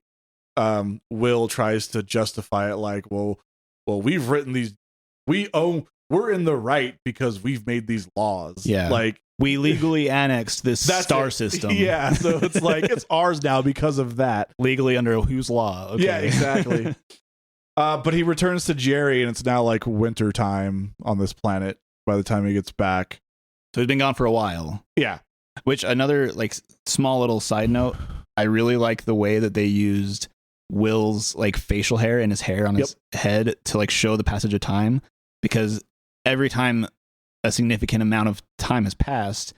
Will tries to justify it like, well, we've written these, we're in the right because we've made these laws. Yeah, like we legally annexed this star system. Yeah, so it's like it's ours now because of that. Legally under whose law? Okay. Yeah, exactly. But he returns to Jerry, and it's now like winter time on this planet by the time he gets back. So he's been gone for a while. Yeah. Which, another like small little side note, I really like the way that they used Will's like facial hair and his hair on his head to like show the passage of time, because every time a significant amount of time has passed,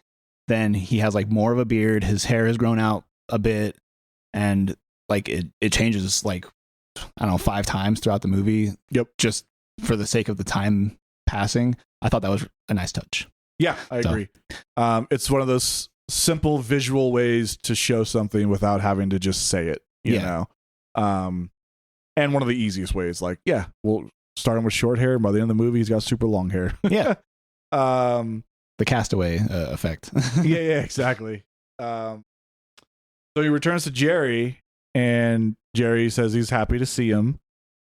then he has like more of a beard, his hair has grown out a bit, and like it changes like, I don't know, 5 times throughout the movie. Yep. Just for the sake of the time passing. I thought that was a nice touch. Yeah, I agree. It's one of those simple visual ways to show something without having to just say it, you know? And one of the easiest ways, like, yeah, we'll start him with short hair, and by the end of the movie, he's got super long hair. Yeah. The Castaway effect. yeah, exactly. So he returns to Jerry, and Jerry says he's happy to see him,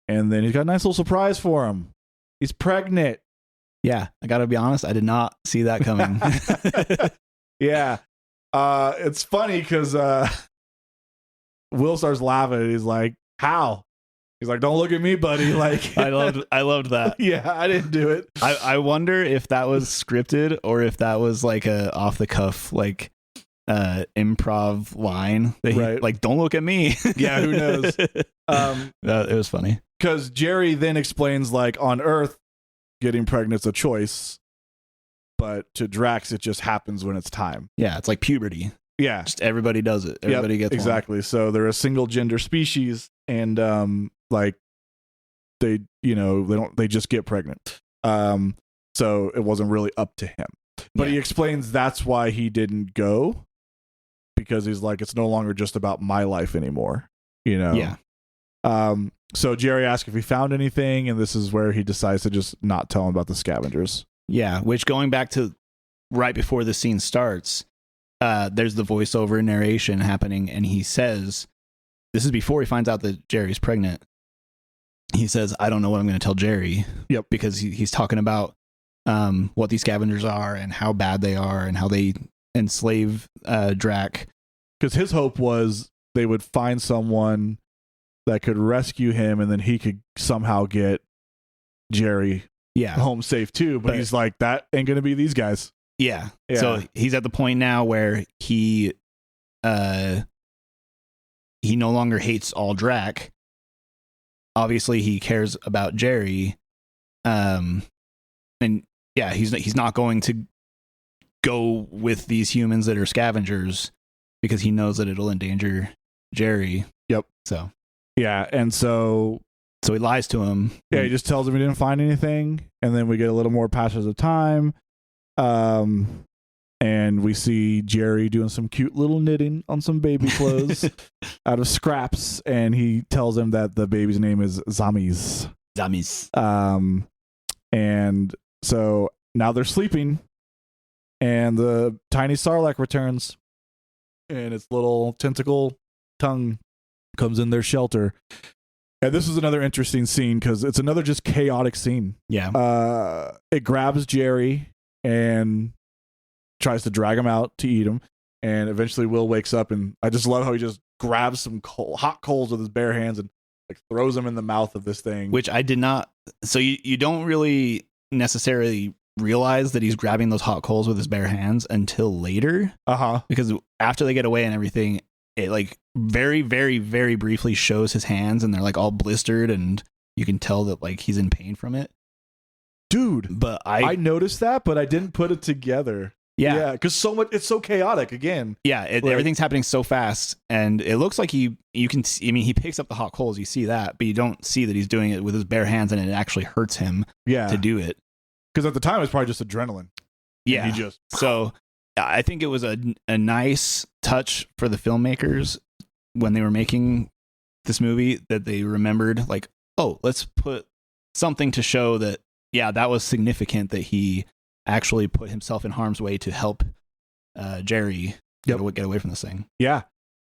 and then he's got a nice little surprise for him. He's pregnant. Yeah, I gotta be honest, I did not see that coming. Yeah. It's funny because Will starts laughing, and he's like, how? He's like, don't look at me, buddy. Like, I loved that. Yeah, I didn't do it. I wonder if that was scripted or if that was like a off the cuff like improv line that he, like, don't look at me. Yeah, who knows? It was funny because Jerry then explains, like, on Earth, getting pregnant's a choice, but to Drax, it just happens when it's time. Yeah, it's like puberty. Yeah, just everybody does it. Everybody gets exactly. One. So they're a single gender species, and like they just get pregnant. So it wasn't really up to him. But he explains that's why he didn't go, because he's like, it's no longer just about my life anymore. You know. Yeah. So Jerry asks if he found anything, and this is where he decides to just not tell him about the scavengers. Yeah, which, going back to right before the scene starts, there's the voiceover narration happening, and he says, this is before he finds out that Jerry's pregnant. He says, I don't know what I'm going to tell Jerry. Yep. Because he's talking about what these scavengers are and how bad they are and how they enslave Drac. Because his hope was they would find someone that could rescue him, and then he could somehow get Jerry home safe too. But he's like, that ain't going to be these guys. Yeah. So he's at the point now where he no longer hates all Drac. Obviously, he cares about Jerry. And yeah, he's not going to go with these humans that are scavengers because he knows that it'll endanger Jerry. Yep. So yeah, and so he lies to him. Yeah, he just tells him he didn't find anything, and then we get a little more passage of time. And we see Jerry doing some cute little knitting on some baby clothes out of scraps, and he tells him that the baby's name is Zamis. And so now they're sleeping, and the tiny Sarlacc returns, and its little tentacle tongue comes in their shelter. And this is another interesting scene because it's another just chaotic scene. Yeah. It grabs Jerry and tries to drag him out to eat him, and eventually Will wakes up, and I just love how he just grabs some hot coals with his bare hands and like throws them in the mouth of this thing. Which I did not. So you don't really necessarily realize that he's grabbing those hot coals with his bare hands until later. Because after they get away and everything, it like very, very, very briefly shows his hands, and they're like all blistered, and you can tell that like he's in pain from it. Dude, but I noticed that, but I didn't put it together. Yeah, because it's so chaotic again. Yeah, everything's happening so fast, and it looks like you can see, I mean, he picks up the hot coals, you see that, but you don't see that he's doing it with his bare hands, and it actually hurts him to do it. Because at the time, it's probably just adrenaline. Yeah. So I think it was a nice touch for the filmmakers when they were making this movie, that they remembered, like, oh, let's put something to show that, yeah, that was significant, that he actually put himself in harm's way to help Jerry get away from this thing. Yeah.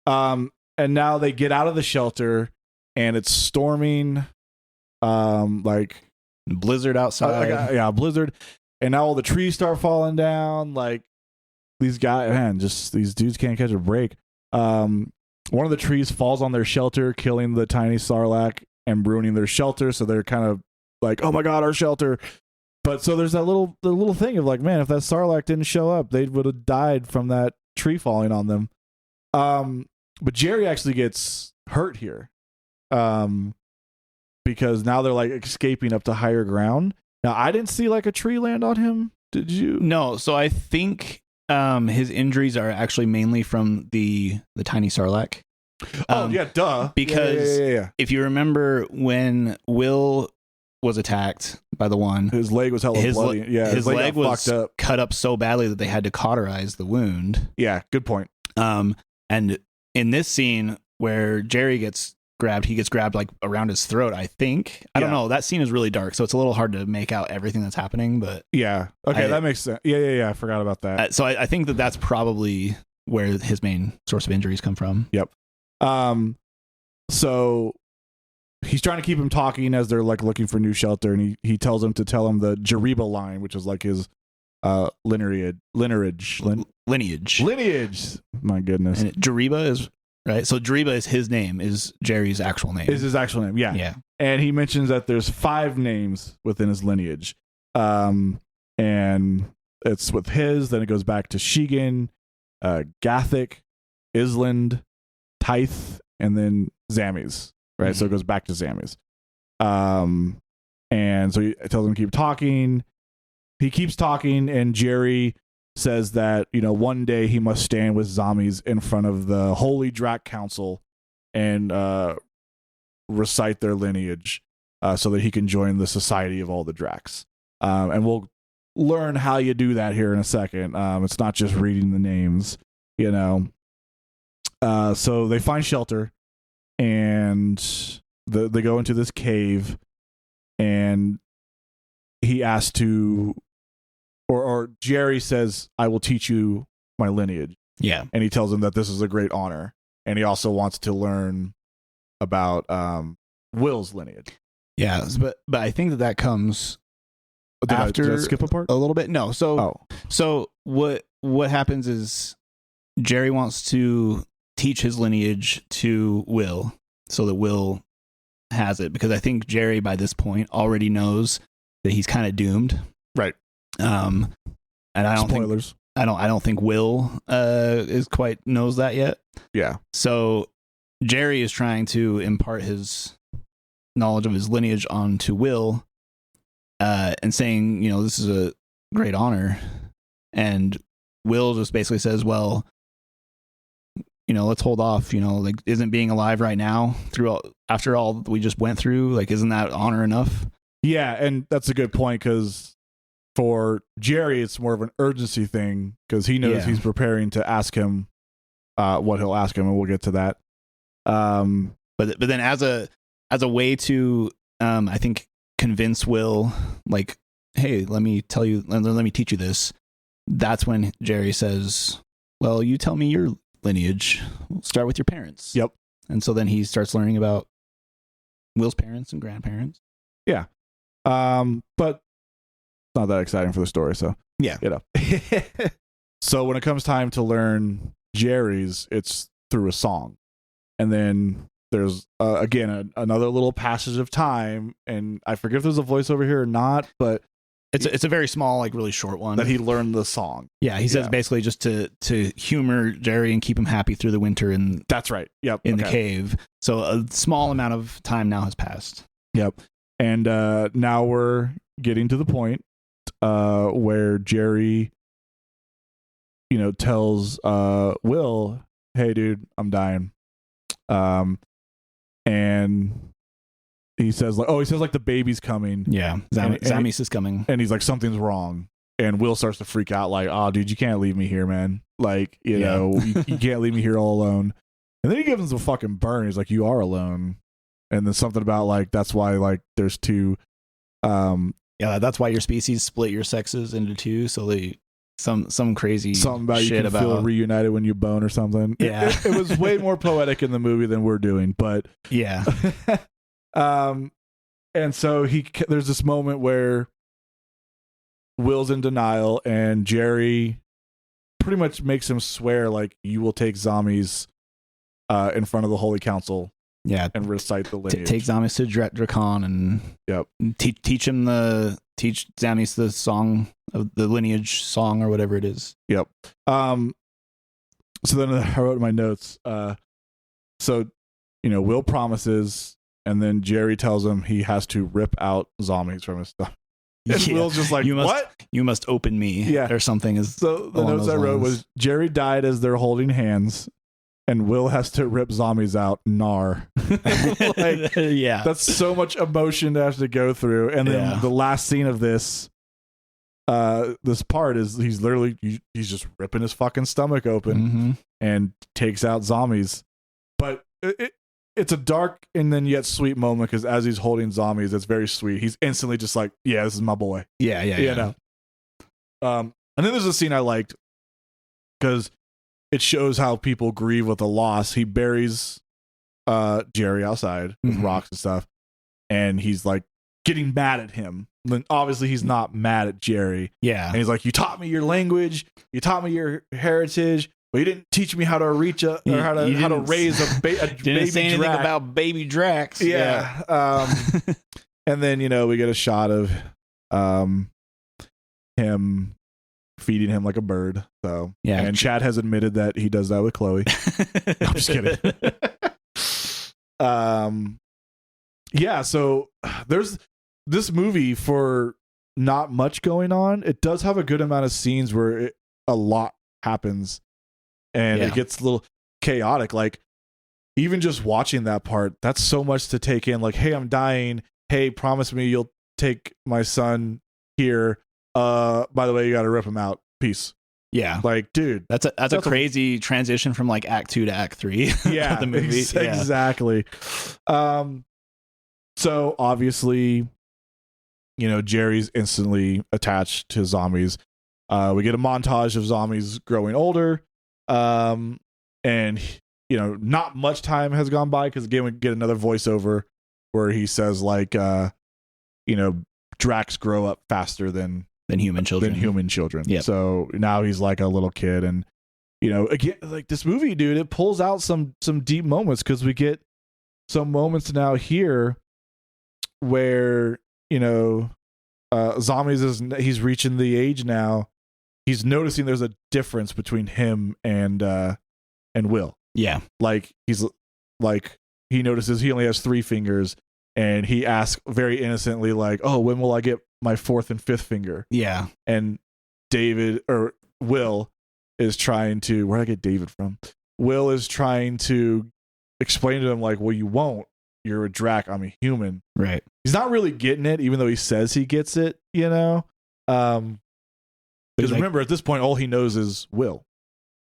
And now they get out of the shelter, and it's storming, like blizzard outside. Blizzard. And now all the trees start falling down. Like, these guys, man, just these dudes can't catch a break. One of the trees falls on their shelter, killing the tiny Sarlacc and ruining their shelter. So they're kind of like, oh my God, our shelter. But so there's that little thing of like, man, if that Sarlacc didn't show up, they would have died from that tree falling on them. But Jerry actually gets hurt here. Because now they're like escaping up to higher ground. Now, I didn't see like a tree land on him. Did you? No. So I think his injuries are actually mainly from the tiny Sarlacc. Duh. Because if you remember when Will was attacked by the one, his leg was hella bloody. His leg was cut up so badly that they had to cauterize the wound. Yeah, good point. And in this scene where Jerry gets grabbed, he gets grabbed like around his throat, I think. I don't know. That scene is really dark, so it's a little hard to make out everything that's happening, but yeah. Okay, that makes sense. Yeah. I forgot about that. So I think that's probably where his main source of injuries come from. Yep. So he's trying to keep him talking as they're like looking for new shelter, and he tells him to tell him the Jariba line, which is like his lineage. My goodness. And Jariba is right. So Jariba is his name, is Jerry's actual name. Is his actual name, yeah. Yeah. And he mentions that there's 5 names within his lineage. And it's with his, then it goes back to Shigan, Gathic, Island, Tyth, and then Zammies. Right. Mm-hmm. So it goes back to Zammies. And so he tells him to keep talking. He keeps talking, and Jerry says that, one day he must stand with Zammies in front of the Holy Drac Council and recite their lineage so that he can join the Society of all the Dracs. And we'll learn how you do that here in a second. It's not just reading the names, So they find shelter, and they go into this cave, and he asks to... Or Jerry says, I will teach you my lineage. Yeah. And he tells him that this is a great honor. And he also wants to learn about Will's lineage. Yeah, but I think that comes after... Did I skip a part? A little bit? No. So what happens is Jerry wants to teach his lineage to Will so that Will has it. Because I think Jerry, by this point, already knows that he's kind of doomed. Right. And I don't Spoilers. I don't think Will is quite knows that yet. Yeah. So Jerry is trying to impart his knowledge of his lineage onto Will, and saying, this is a great honor. And Will just basically says, well, let's hold off. Like, isn't being alive right now after all we just went through, like, isn't that honor enough? Yeah, and that's a good point, because for Jerry, it's more of an urgency thing, because he knows he's preparing to ask him what he'll ask him, and we'll get to that. But then as a way to, I think, convince Will, like, hey, let me teach you this. That's when Jerry says, well, you tell me your lineage. We'll start with your parents. Yep. And so then he starts learning about Will's parents and grandparents. Yeah. But not that exciting for the story, so yeah. So when it comes time to learn Jerry's, it's through a song. And then there's again another little passage of time, and I forget if there's a voiceover here or not, but it's a very small, like, really short one that he learned the song. Yeah, he says basically just to humor Jerry and keep him happy through the winter, and that's right. Yep. In the cave. So a small amount of time now has passed. Yep. And now we're getting to the point where Jerry, tells Will, hey, dude, I'm dying. And he says, like, the baby's coming. Yeah. Zammies is coming. And he's like, something's wrong. And Will starts to freak out, like, "Oh, dude, you can't leave me here, man. Like, you know, you can't leave me here all alone." And then he gives him a fucking burn. He's like, "You are alone." And then something about like that's why like there's two. Yeah, that's why your species split your sexes into two. So they some crazy something about shit you can about feel reunited when you bone or something. Yeah, it was way more poetic in the movie than we're doing, but yeah. And so there's this moment where Will's in denial, and Jerry pretty much makes him swear like you will take zombies in front of the Holy Council. Yeah, and recite the lineage. Take zombies to Drakon and teach zombies the song of the lineage song or whatever it is. Yep. So then I wrote in my notes. So Will promises, and then Jerry tells him he has to rip out zombies from his stuff. And Will's just like, what? You must open me, or something. So the notes I wrote was Jerry died as they're holding hands. And Will has to rip zombies out. Nar. Like, yeah. That's so much emotion to have to go through. And then the last scene of this part is he's just ripping his fucking stomach open and takes out zombies. But it's a dark and then yet sweet moment because as he's holding zombies, it's very sweet. He's instantly just like, yeah, this is my boy. Yeah. You know? And then there's a scene I liked because it shows how people grieve with a loss. He buries Jerry outside with rocks and stuff, and he's like getting mad at him. Then obviously he's not mad at Jerry. Yeah, and he's like, "You taught me your language, you taught me your heritage, but you didn't teach me how to reach or how to raise a baby." Didn't say anything about baby Drax. Yeah. And then we get a shot of him feeding him like a bird. So yeah, and Chad has admitted that he does that with Chloe. I'm just kidding. Yeah, so there's this movie for not much going on. It does have a good amount of scenes where a lot happens and it gets a little chaotic. Like even just watching that part, that's so much to take in. Like, hey, I'm dying. Hey, promise me you'll take my son here. By the way, you got to rip him out. Peace. Yeah, like, dude, that's a crazy transition from like Act 2 to Act 3. Yeah, the movie. Exactly. So obviously, Jerry's instantly attached to zombies. We get a montage of zombies growing older, and not much time has gone by because again we get another voiceover where he says like, Drax grow up faster than human children. Yep. So now he's like a little kid, and again, like this movie, dude, it pulls out some deep moments because we get some moments now here where zombies he's reaching the age now. He's noticing there's a difference between him and Will. Yeah, like he's like he notices he only has 3 fingers. And he asks very innocently, like, "Oh, when will I get my 4th and 5th finger?" Yeah. And Will is trying to. Where did I get David from? Will is trying to explain to him, like, "Well, you won't. You're a Drac. I'm a human." Right. He's not really getting it, even though he says he gets it. Because remember, at this point, all he knows is Will.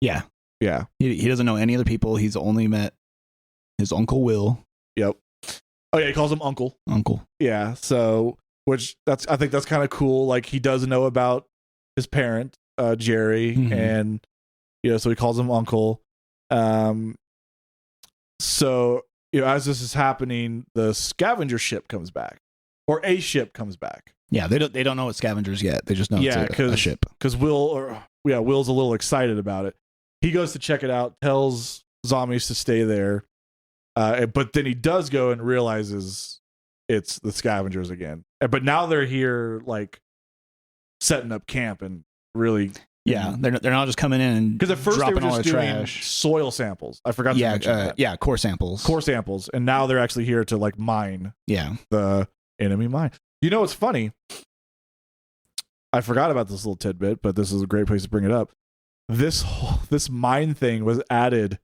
Yeah. Yeah. He doesn't know any other people. He's only met his uncle Will. Yep. Oh yeah, he calls him Uncle. Yeah, so I think that's kind of cool. Like he does know about his parent, Jerry, and so he calls him Uncle. So as this is happening, the scavenger ship comes back, or a ship comes back. Yeah, they don't know what scavengers yet. They just know it's a ship. Because Will's a little excited about it. He goes to check it out, tells zombies to stay there. But then he does go and realizes it's the scavengers again. But now they're here, like setting up camp and really. Yeah, they're not just coming in and because at first dropping they were all just the doing trash. Soil samples. I forgot to mention that. Yeah, core samples, and now they're actually here to like mine. Yeah, the enemy mine. What's funny? I forgot about this little tidbit, but this is a great place to bring it up. This mine thing was added.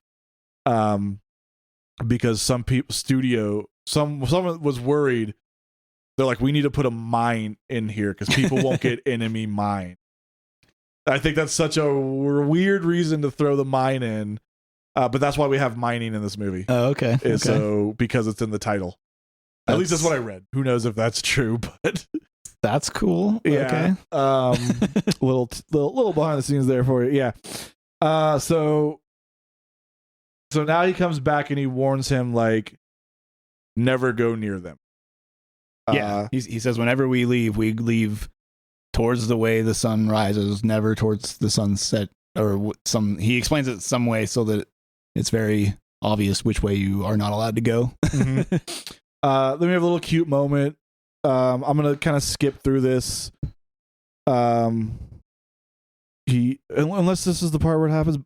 Because someone was worried. They're like, we need to put a mine in here because people won't get enemy mine. I think that's such a weird reason to throw the mine in. But that's why we have mining in this movie. Oh, okay. So because it's in the title. At least that's what I read. Who knows if that's true, but that's cool. Yeah. Okay. little behind the scenes there for you. Yeah. So now he comes back and he warns him, like, never go near them. Yeah. He says whenever we leave towards the way the sun rises, never towards the sunset, or he explains it some way so that it's very obvious which way you are not allowed to go. Mm-hmm. Then we have a little cute moment. I'm gonna kind of skip through this. Unless this is the part where it happens,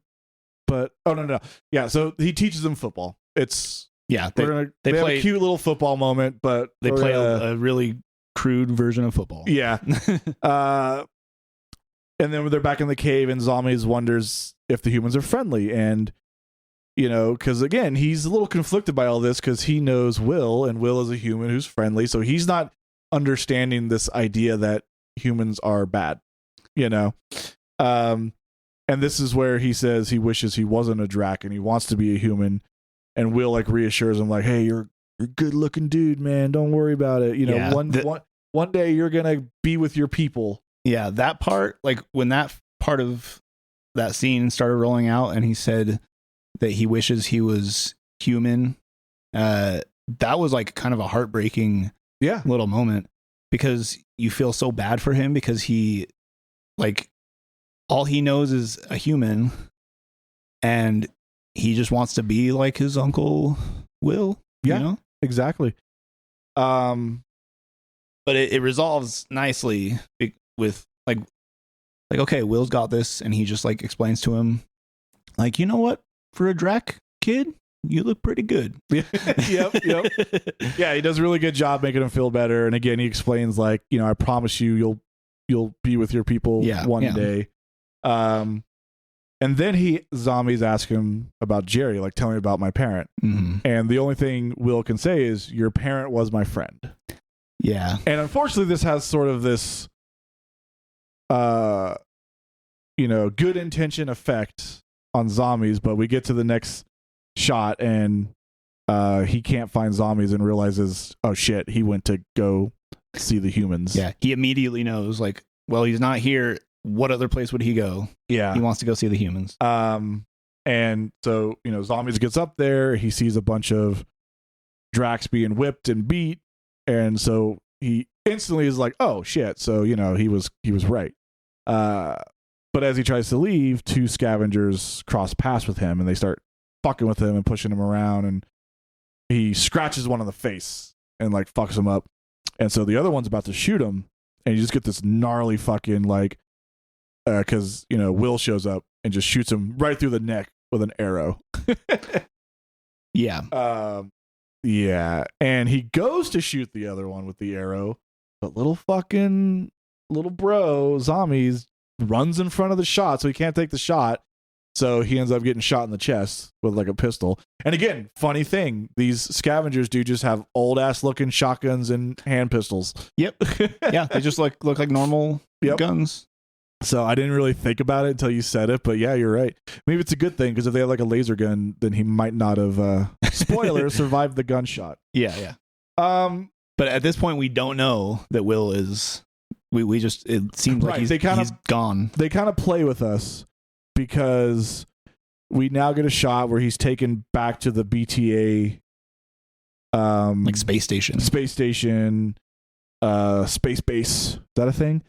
but no. Yeah, so he teaches them football. It's they have a cute little football moment, but they play a really crude version of football. Yeah. And then when they're back in the cave, and Zombies wonders if the humans are friendly, and because again, he's a little conflicted by all this because he knows Will, and Will is a human who's friendly, so he's not understanding this idea that humans are bad. And this is where he says he wishes he wasn't a Drac and he wants to be a human, and Will like reassures him, like, hey, you're a good looking dude, man, don't worry about it. One day you're gonna be with your people. Yeah, that part, like when that part of that scene started rolling out and he said that he wishes he was human, that was like kind of a heartbreaking little moment, because you feel so bad for him, because he, like, all he knows is a human and he just wants to be like his uncle Will. Exactly. But it resolves nicely with like, okay, Will's got this, and he just like explains to him, like, you know what, for a Drac kid, you look pretty good. Yep. Yeah, he does a really good job making him feel better. And again, he explains, like, I promise you, you'll be with your people one day. And then Zombies ask him about Jerry, like, tell me about my parent. Mm-hmm. And the only thing Will can say is, your parent was my friend. Yeah. And unfortunately, this has sort of this, good intention effect on Zombies, but we get to the next shot and he can't find Zombies and realizes, oh shit, he went to go see the humans. Yeah. He immediately knows, like, well, he's not here. What other place would he go? Yeah. He wants to go see the humans. And so, Zombies gets up there, he sees a bunch of Dracs being whipped and beat, and so he instantly is like, oh shit, so he was right. But as he tries to leave, two scavengers cross paths with him and they start fucking with him and pushing him around, and he scratches one on the face and like fucks him up. And so the other one's about to shoot him, and you just get this gnarly fucking, like, because Will shows up and just shoots him right through the neck with an arrow. Yeah. Yeah, and he goes to shoot the other one with the arrow, but little bro Zombies runs in front of the shot, so he can't take the shot. So he ends up getting shot in the chest with like a pistol. And again, funny thing, these scavengers do just have old ass looking shotguns and hand pistols. Yep. Yeah, they just look like normal guns. So I didn't really think about it until you said it, but yeah, you're right. Maybe it's a good thing, because if they had like a laser gun, then he might not have, spoiler, survived the gunshot. Yeah. But at this point, we don't know that Will is. We just, it seems like he's gone. They kind of play with us, because we now get a shot where he's taken back to the BTA, like space station, space base. Is that a thing?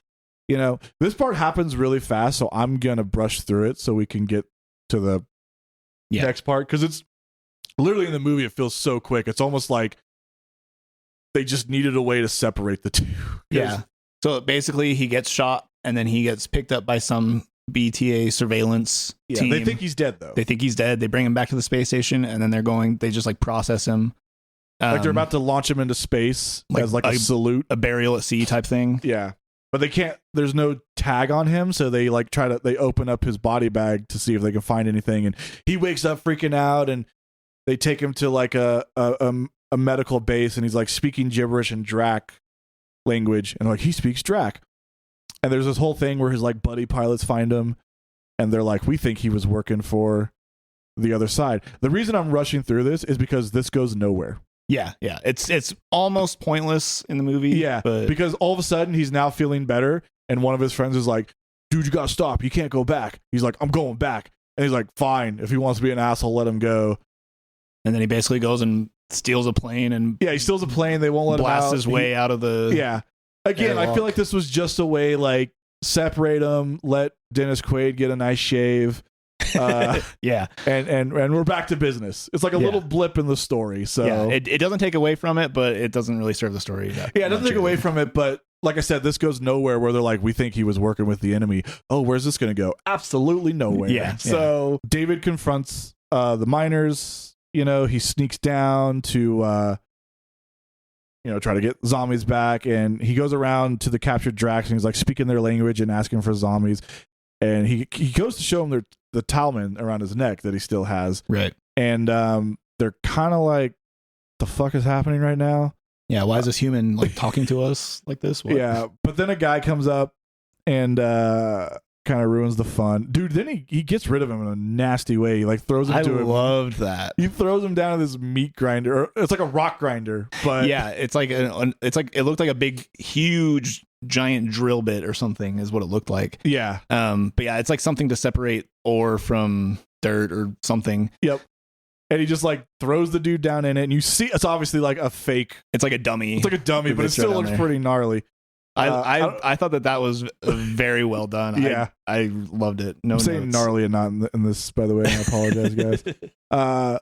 This part happens really fast, so I'm gonna brush through it so we can get to the next part, because it's literally, in the movie, it feels so quick. It's almost like they just needed a way to separate the two. Yeah. So basically, he gets shot, and then he gets picked up by some BTA surveillance team. They think he's dead, though. They think he's dead. They bring him back to the space station, and then they just like process him. Like they're about to launch him into space, like, as like a salute. A burial at sea type thing. Yeah. But they can't, there's no tag on him, so they like they open up his body bag to see if they can find anything, and he wakes up freaking out, and they take him to like a medical base, and he's like speaking gibberish in Drac language, and like, he speaks Drac. And there's this whole thing where his like buddy pilots find him, and they're like, we think he was working for the other side. The reason I'm rushing through this is because this goes nowhere. Yeah. It's almost pointless in the movie. Yeah, but because all of a sudden he's now feeling better, and one of his friends is like, dude, you gotta stop. You can't go back. He's like, I'm going back. And he's like, fine. If he wants to be an asshole, let him go. And then he basically goes and steals a plane and he steals a plane. They won't let him out. blasts his way out of the Again, I feel like this was just a way, like, separate them, let Dennis Quaid get a nice shave. And we're back to business. It's like a little blip in the story. So it doesn't take away from it, but it doesn't really serve the story. It doesn't take away from it, but like I said, this goes nowhere where they're like, we think he was working with the enemy. Oh, where's this going to go? Absolutely nowhere. So David confronts the miners. He sneaks down to try to get zombies back, and he goes around to the captured Drax, and he's like speaking their language and asking for zombies. And he goes to show them the talisman around his neck that he still has. Right. And they're kind of like, the fuck is happening right now? Yeah, why is this human like talking to us like this? What? Yeah, but then a guy comes up and kind of ruins the fun. Dude, then he gets rid of him in a nasty way. He like throws him to him. I loved that. He throws him down to this meat grinder. Or it's like a rock grinder, but yeah, it's like it looked like a big, huge, giant drill bit or something is what it looked like. Yeah. But yeah, it's like something to separate ore from dirt or something. Yep. And he just like throws the dude down in it, and you see it's obviously like a fake. It's like a dummy. It's like a dummy, but it still looks pretty gnarly. I thought that was very well done. Yeah, I loved it. No, I'm saying gnarly and not in this, by the way. I apologize, guys. But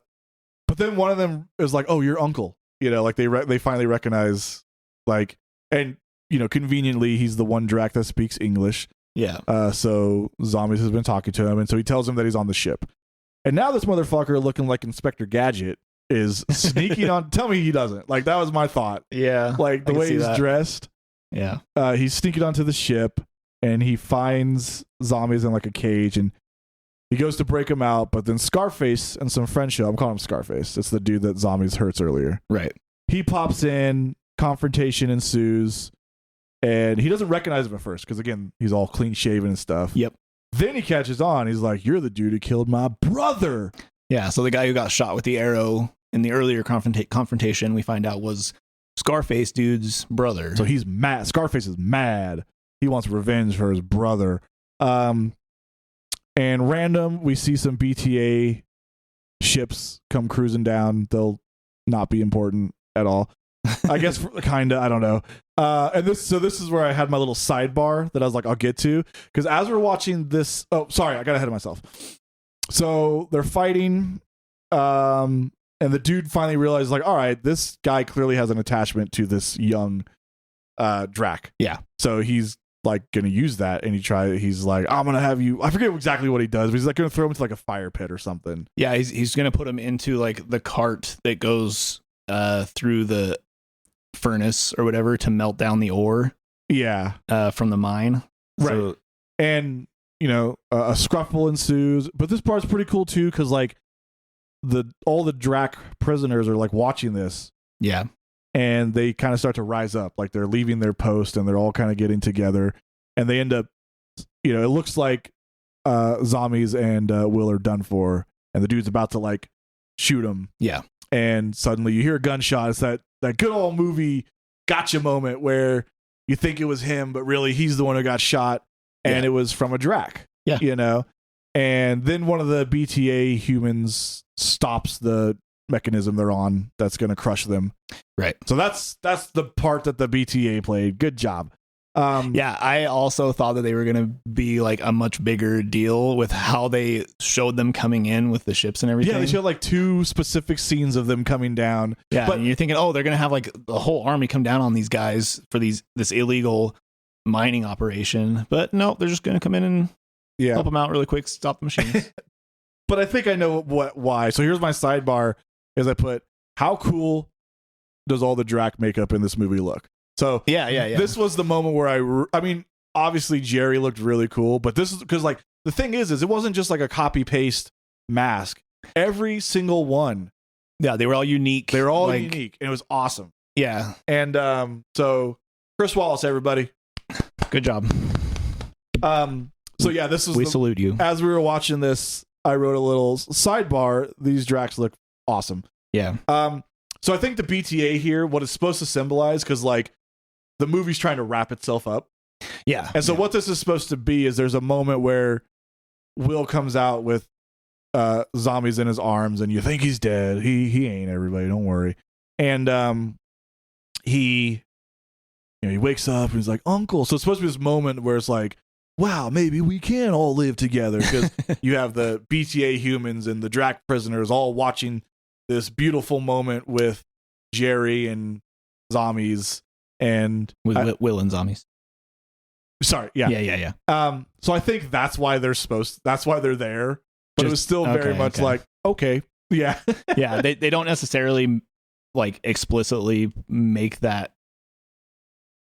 then one of them is like, "Oh, your uncle." Like they finally recognize, like, and conveniently he's the one Drac that speaks English. Yeah. So Zombies has been talking to him, and so he tells him that he's on the ship. And now this motherfucker, looking like Inspector Gadget, is sneaking on. Tell me he doesn't. Like, that was my thought. Yeah. Like the way he's dressed. Yeah. He's sneaking onto the ship, and he finds zombies in like a cage, and he goes to break them out, but then Scarface and some friends show. I'm calling him Scarface. It's the dude that Zombies hurts earlier. Right. He pops in, confrontation ensues, and he doesn't recognize him at first because, again, he's all clean shaven and stuff. Yep. Then he catches on. He's like, "You're the dude who killed my brother." Yeah, so the guy who got shot with the arrow in the earlier confrontation, we find out was Scarface dude's brother. So he's mad. Scarface is mad. He wants revenge for his brother. And random, we see some BTA ships come cruising down. They'll not be important at all. I guess kind of, I don't know. And this is where I had my little sidebar that I was like, I'll get to. Because as we're watching this, oh, sorry, I got ahead of myself. So they're fighting, and the dude finally realizes, like, all right, this guy clearly has an attachment to this young Drac. Yeah. So he's like gonna use that, and he's like, I'm gonna have you. I forget exactly what he does, but he's like gonna throw him into like a fire pit or something. Yeah, he's gonna put him into like the cart that goes through the furnace or whatever to melt down the ore. Yeah. From the mine. Right. So, and a scuffle ensues, but this part's pretty cool too, because like all the Drac prisoners are like watching this. Yeah. And they kind of start to rise up, like they're leaving their post and they're all kind of getting together, and they end up, it looks like Zombies and Will are done for, and the dude's about to like shoot him. Yeah. And suddenly you hear a gunshot. It's that good old movie gotcha moment where you think it was him, but really he's the one who got shot, and it was from a Drac. Yeah. And then one of the BTA humans stops the mechanism they're on that's going to crush them. Right. So that's the part that the BTA played. Good job. Yeah, I also thought that they were going to be like a much bigger deal with how they showed them coming in with the ships and everything. Yeah, they showed like 2 specific scenes of them coming down. Yeah, but and you're thinking, oh, they're going to have like the whole army come down on these guys for this illegal mining operation. But no, they're just going to come in and help them out really quick, stop the machines. But I think I know why. So here's my sidebar: is I put, how cool does all the Drac makeup in this movie look? So yeah. This was the moment where I mean, obviously Jerry looked really cool, but this is because like the thing is it wasn't just like a copy paste mask. Every single one. Yeah, they were all unique. They were all unique, and it was awesome. Yeah. And so Chris Wallace, everybody. Good job. So yeah, this was we salute you. As we were watching this, I wrote a little sidebar. These Dracs look awesome. Yeah. So I think the BTA here, what it's supposed to symbolize, because like the movie's trying to wrap itself up. Yeah. And so what this is supposed to be is there's a moment where Will comes out with zombies in his arms, and you think he's dead. He ain't, everybody. Don't worry. And he wakes up and he's like, Uncle. So it's supposed to be this moment where it's like, wow, maybe we can all live together, because you have the BTA humans and the Drac prisoners all watching this beautiful moment with Jerry and zombies and with Will and zombies. Sorry, yeah. Yeah. So I think that's why that's why they're there. But it was still very much like, okay, yeah. Yeah, they don't necessarily like explicitly make that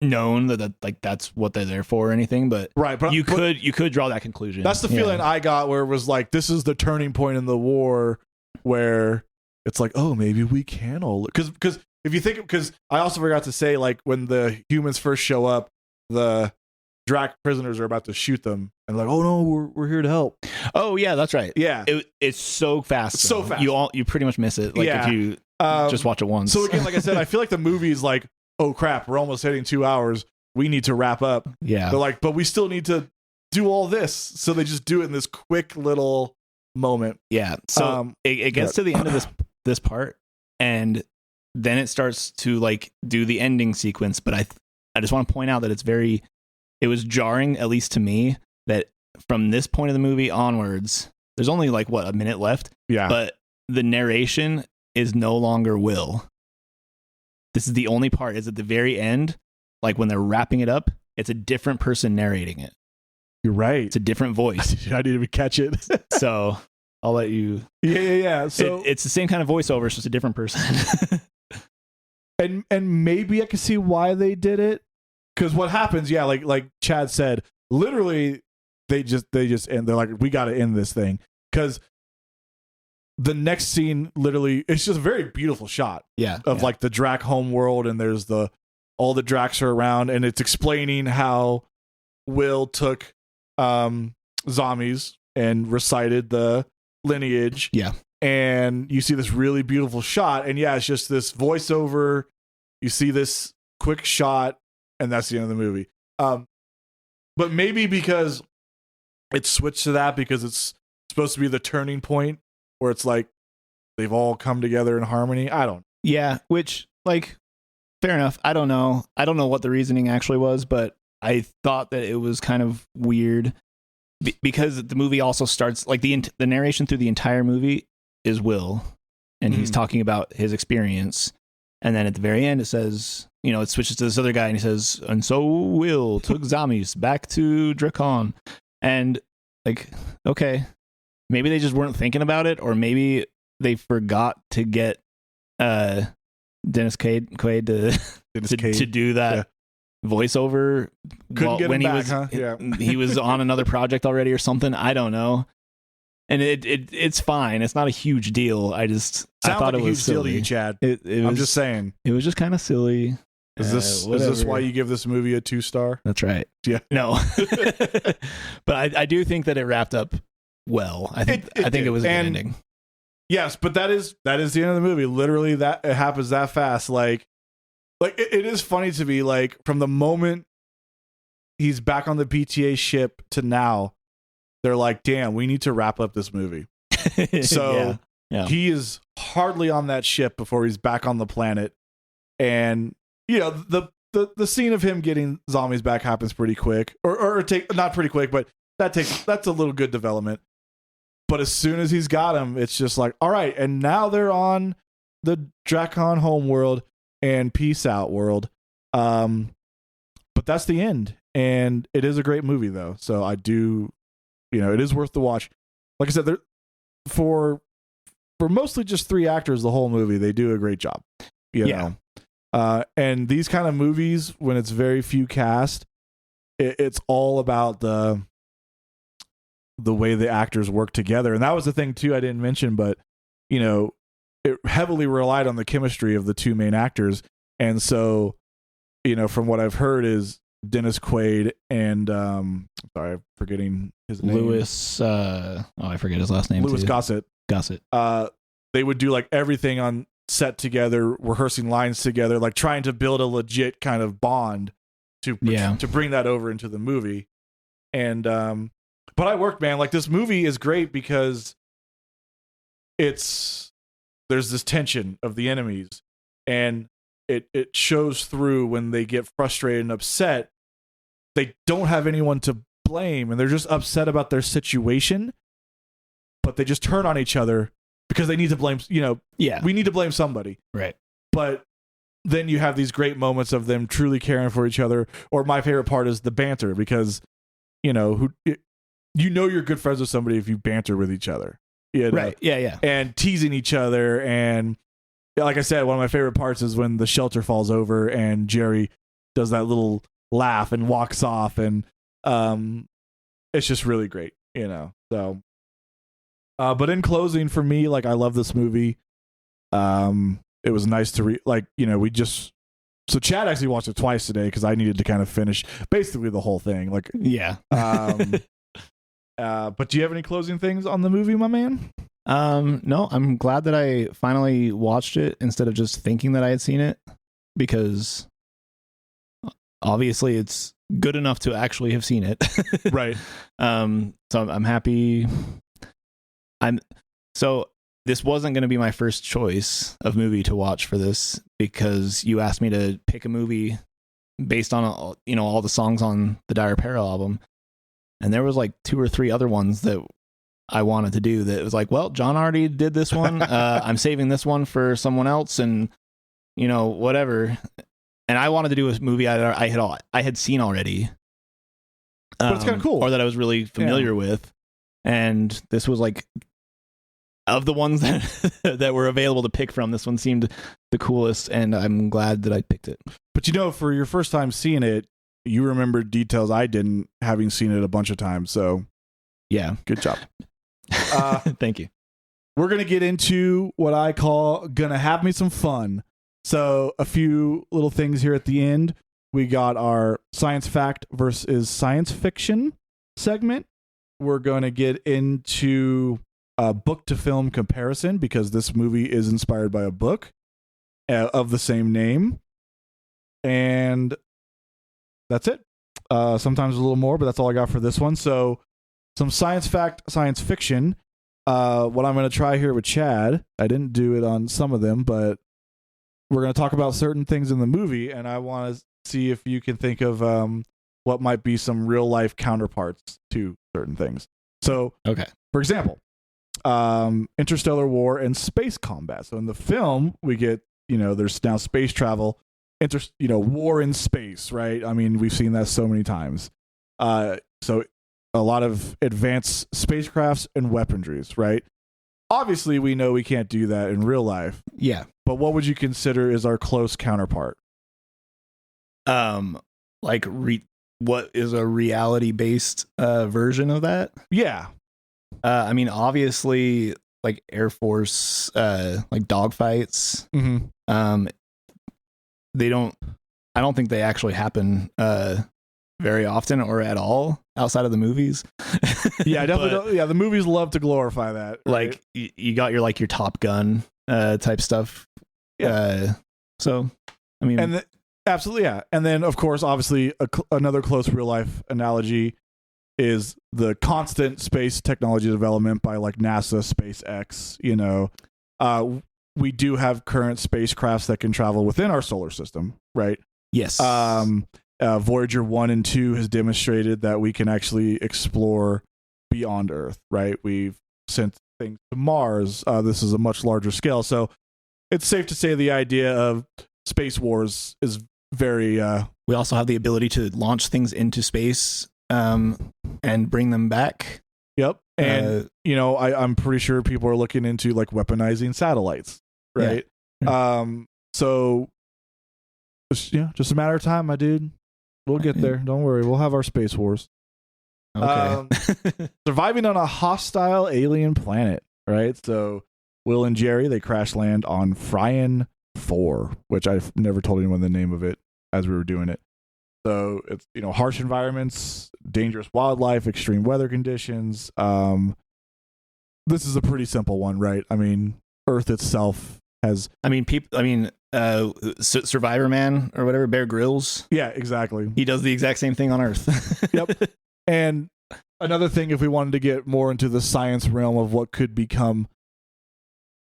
known that like that's what they're there for or anything, but right, but you could draw that conclusion. That's the feeling I got, where it was like, this is the turning point in the war where it's like, oh, maybe we can all, because if you think, because I also forgot to say, like, when the humans first show up, the Drac prisoners are about to shoot them, and like, oh no, we're here to help. Oh yeah, that's right. Yeah, it's so fast. So fast. You pretty much miss it. Like if you just watch it once. So again, like I said, I feel like the movie is like, oh crap, we're almost hitting 2 hours. We need to wrap up. Yeah. They're like, but we still need to do all this. So they just do it in this quick little moment. Yeah. So it gets to the end of this part, and then it starts to like do the ending sequence. But I just want to point out that it was jarring, at least to me, that from this point of the movie onwards, there's only like a minute left. Yeah. But the narration is no longer Will. This is the only part, is at the very end, like when they're wrapping it up, it's a different person narrating it. You're right. It's a different voice. I didn't even catch it. So I'll let you. Yeah. So it's the same kind of voiceover, it's just a different person. and maybe I can see why they did it. Because what happens, yeah, like Chad said, literally they just end. They're like, we got to end this thing, because the next scene, literally, it's just a very beautiful shot. Yeah. Of like the Drac home world, and there's all the Dracs are around, and it's explaining how Will took zombies and recited the lineage. Yeah. And you see this really beautiful shot, and yeah, it's just this voiceover. You see this quick shot, and that's the end of the movie. But maybe because it switched to that, because it's supposed to be the turning point where it's like they've all come together in harmony. I don't. Yeah, which, like, fair enough. I don't know what the reasoning actually was, but I thought that it was kind of weird because the movie also starts, like, the narration through the entire movie is Will, and he's talking about his experience, and then at the very end it says, it switches to this other guy, and he says, and so Will took zombies back to Dracon, and like, okay, maybe they just weren't thinking about it, or maybe they forgot to get Dennis Quaid to do that voiceover. Couldn't get him he back, was, huh? Yeah. He was on another project already or something. I don't know. And it's fine. It's not a huge deal. I thought like it a was huge deal to silly. you, Chad. I'm just saying. It was just kind of silly. Is this why you give this movie a 2-star? That's right. Yeah. No. But I do think that it wrapped up well. I think it was a good ending. Yes, but that is the end of the movie. Literally, that it happens that fast. Like it is funny to me. Like, from the moment he's back on the PTA ship to now, they're like, "Damn, we need to wrap up this movie." So yeah. He is hardly on that ship before he's back on the planet, and the scene of him getting zombies back happens pretty quick, or not pretty quick, but that's a little good development. But as soon as he's got him, it's just like, all right, and now they're on the Dracon homeworld and peace out world. But that's the end, and it is a great movie though. So I do, it is worth the watch. Like I said, for mostly just 3 actors, the whole movie, they do a great job. You know, and these kind of movies, when it's very few cast, it's all about the way the actors work together. And that was the thing too I didn't mention, but it heavily relied on the chemistry of the 2 main actors. And so, from what I've heard, is Dennis Quaid and sorry, I'm forgetting his name. Lewis. I forget his last name. Louis too. Gossett. Gossett. They would do like everything on set together, rehearsing lines together, like trying to build a legit kind of bond to bring that over into the movie. And but I worked, man. Like, this movie is great because there's this tension of the enemies, and it shows through when they get frustrated and upset. They don't have anyone to blame, and they're just upset about their situation, but they just turn on each other because they need to blame, we need to blame somebody. Right. But then you have these great moments of them truly caring for each other. Or my favorite part is the banter, because, you're good friends with somebody if you banter with each other. Right. Yeah. And teasing each other. And like I said, one of my favorite parts is when the shelter falls over and Jerry does that little laugh and walks off. And it's just really great, so. But in closing, for me, like, I love this movie. It was nice to so Chad actually watched it twice today because I needed to kind of finish basically the whole thing. Like, yeah. But do you have any closing things on the movie, my man? No, I'm glad that I finally watched it instead of just thinking that I had seen it, because obviously it's good enough to actually have seen it. Right. So I'm happy. So this wasn't going to be my first choice of movie to watch for this, because you asked me to pick a movie based on all the songs on the Dire Peril album, and there was like 2 or 3 other ones that I wanted to do that was like, well, John already did this one. I'm saving this one for someone else, and whatever. And I wanted to do a movie I had seen already, but it's kind of cool, or that I was really familiar with. And this was like, of the ones that were available to pick from, this one seemed the coolest, and I'm glad that I picked it. But for your first time seeing it, you remember details I didn't, having seen it a bunch of times. So yeah, good job. Thank you. We're gonna get into what I call gonna have me some fun. So a few little things here at the end. We got our science fact versus science fiction segment. We're going to get into a book to film comparison, because this movie is inspired by a book of the same name. And that's it. Sometimes a little more, but that's all I got for this one. So some science fact, science fiction. What I'm going to try here with Chad, I didn't do it on some of them, but we're going to talk about certain things in the movie, and I want to see if you can think of what might be some real life counterparts to certain things. So, okay. For example, interstellar war and space combat. So in the film, we get, there's now space travel, war in space, right? I mean, we've seen that so many times. So a lot of advanced spacecrafts and weaponries, right? Obviously, we know we can't do that in real life. Yeah. But what would you consider is our close counterpart? What is a reality-based version of that? Yeah. I mean, obviously, like Air Force, like dogfights. Mm-hmm. I don't think they actually happen very often or at all outside of the movies. Yeah, definitely. But, yeah, the movies love to glorify that. Right? Like you got your Top Gun type stuff. Yeah. So, I mean, absolutely, yeah. And then, of course, obviously, another close real life analogy is the constant space technology development by like NASA, SpaceX. We do have current spacecrafts that can travel within our solar system, right? Yes. Voyager 1 and 2 has demonstrated that we can actually explore beyond Earth, right? We've sent things to Mars. This is a much larger scale. So it's safe to say the idea of space wars is very... we also have the ability to launch things into space and bring them back. Yep. And, I'm pretty sure people are looking into like weaponizing satellites, right? Yeah. So, just a matter of time, my dude. We'll get there. Don't worry. We'll have our space wars. Okay. Surviving on a hostile alien planet, right? So Will and Jerry, they crash land on Fryan 4, which I've never told anyone the name of it as we were doing it. So it's, harsh environments, dangerous wildlife, extreme weather conditions. This is a pretty simple one, right? I mean, Earth itself has. Survivor Man or whatever, Bear Grylls. Yeah, exactly. He does the exact same thing on Earth. Yep. And another thing, if we wanted to get more into the science realm of what could become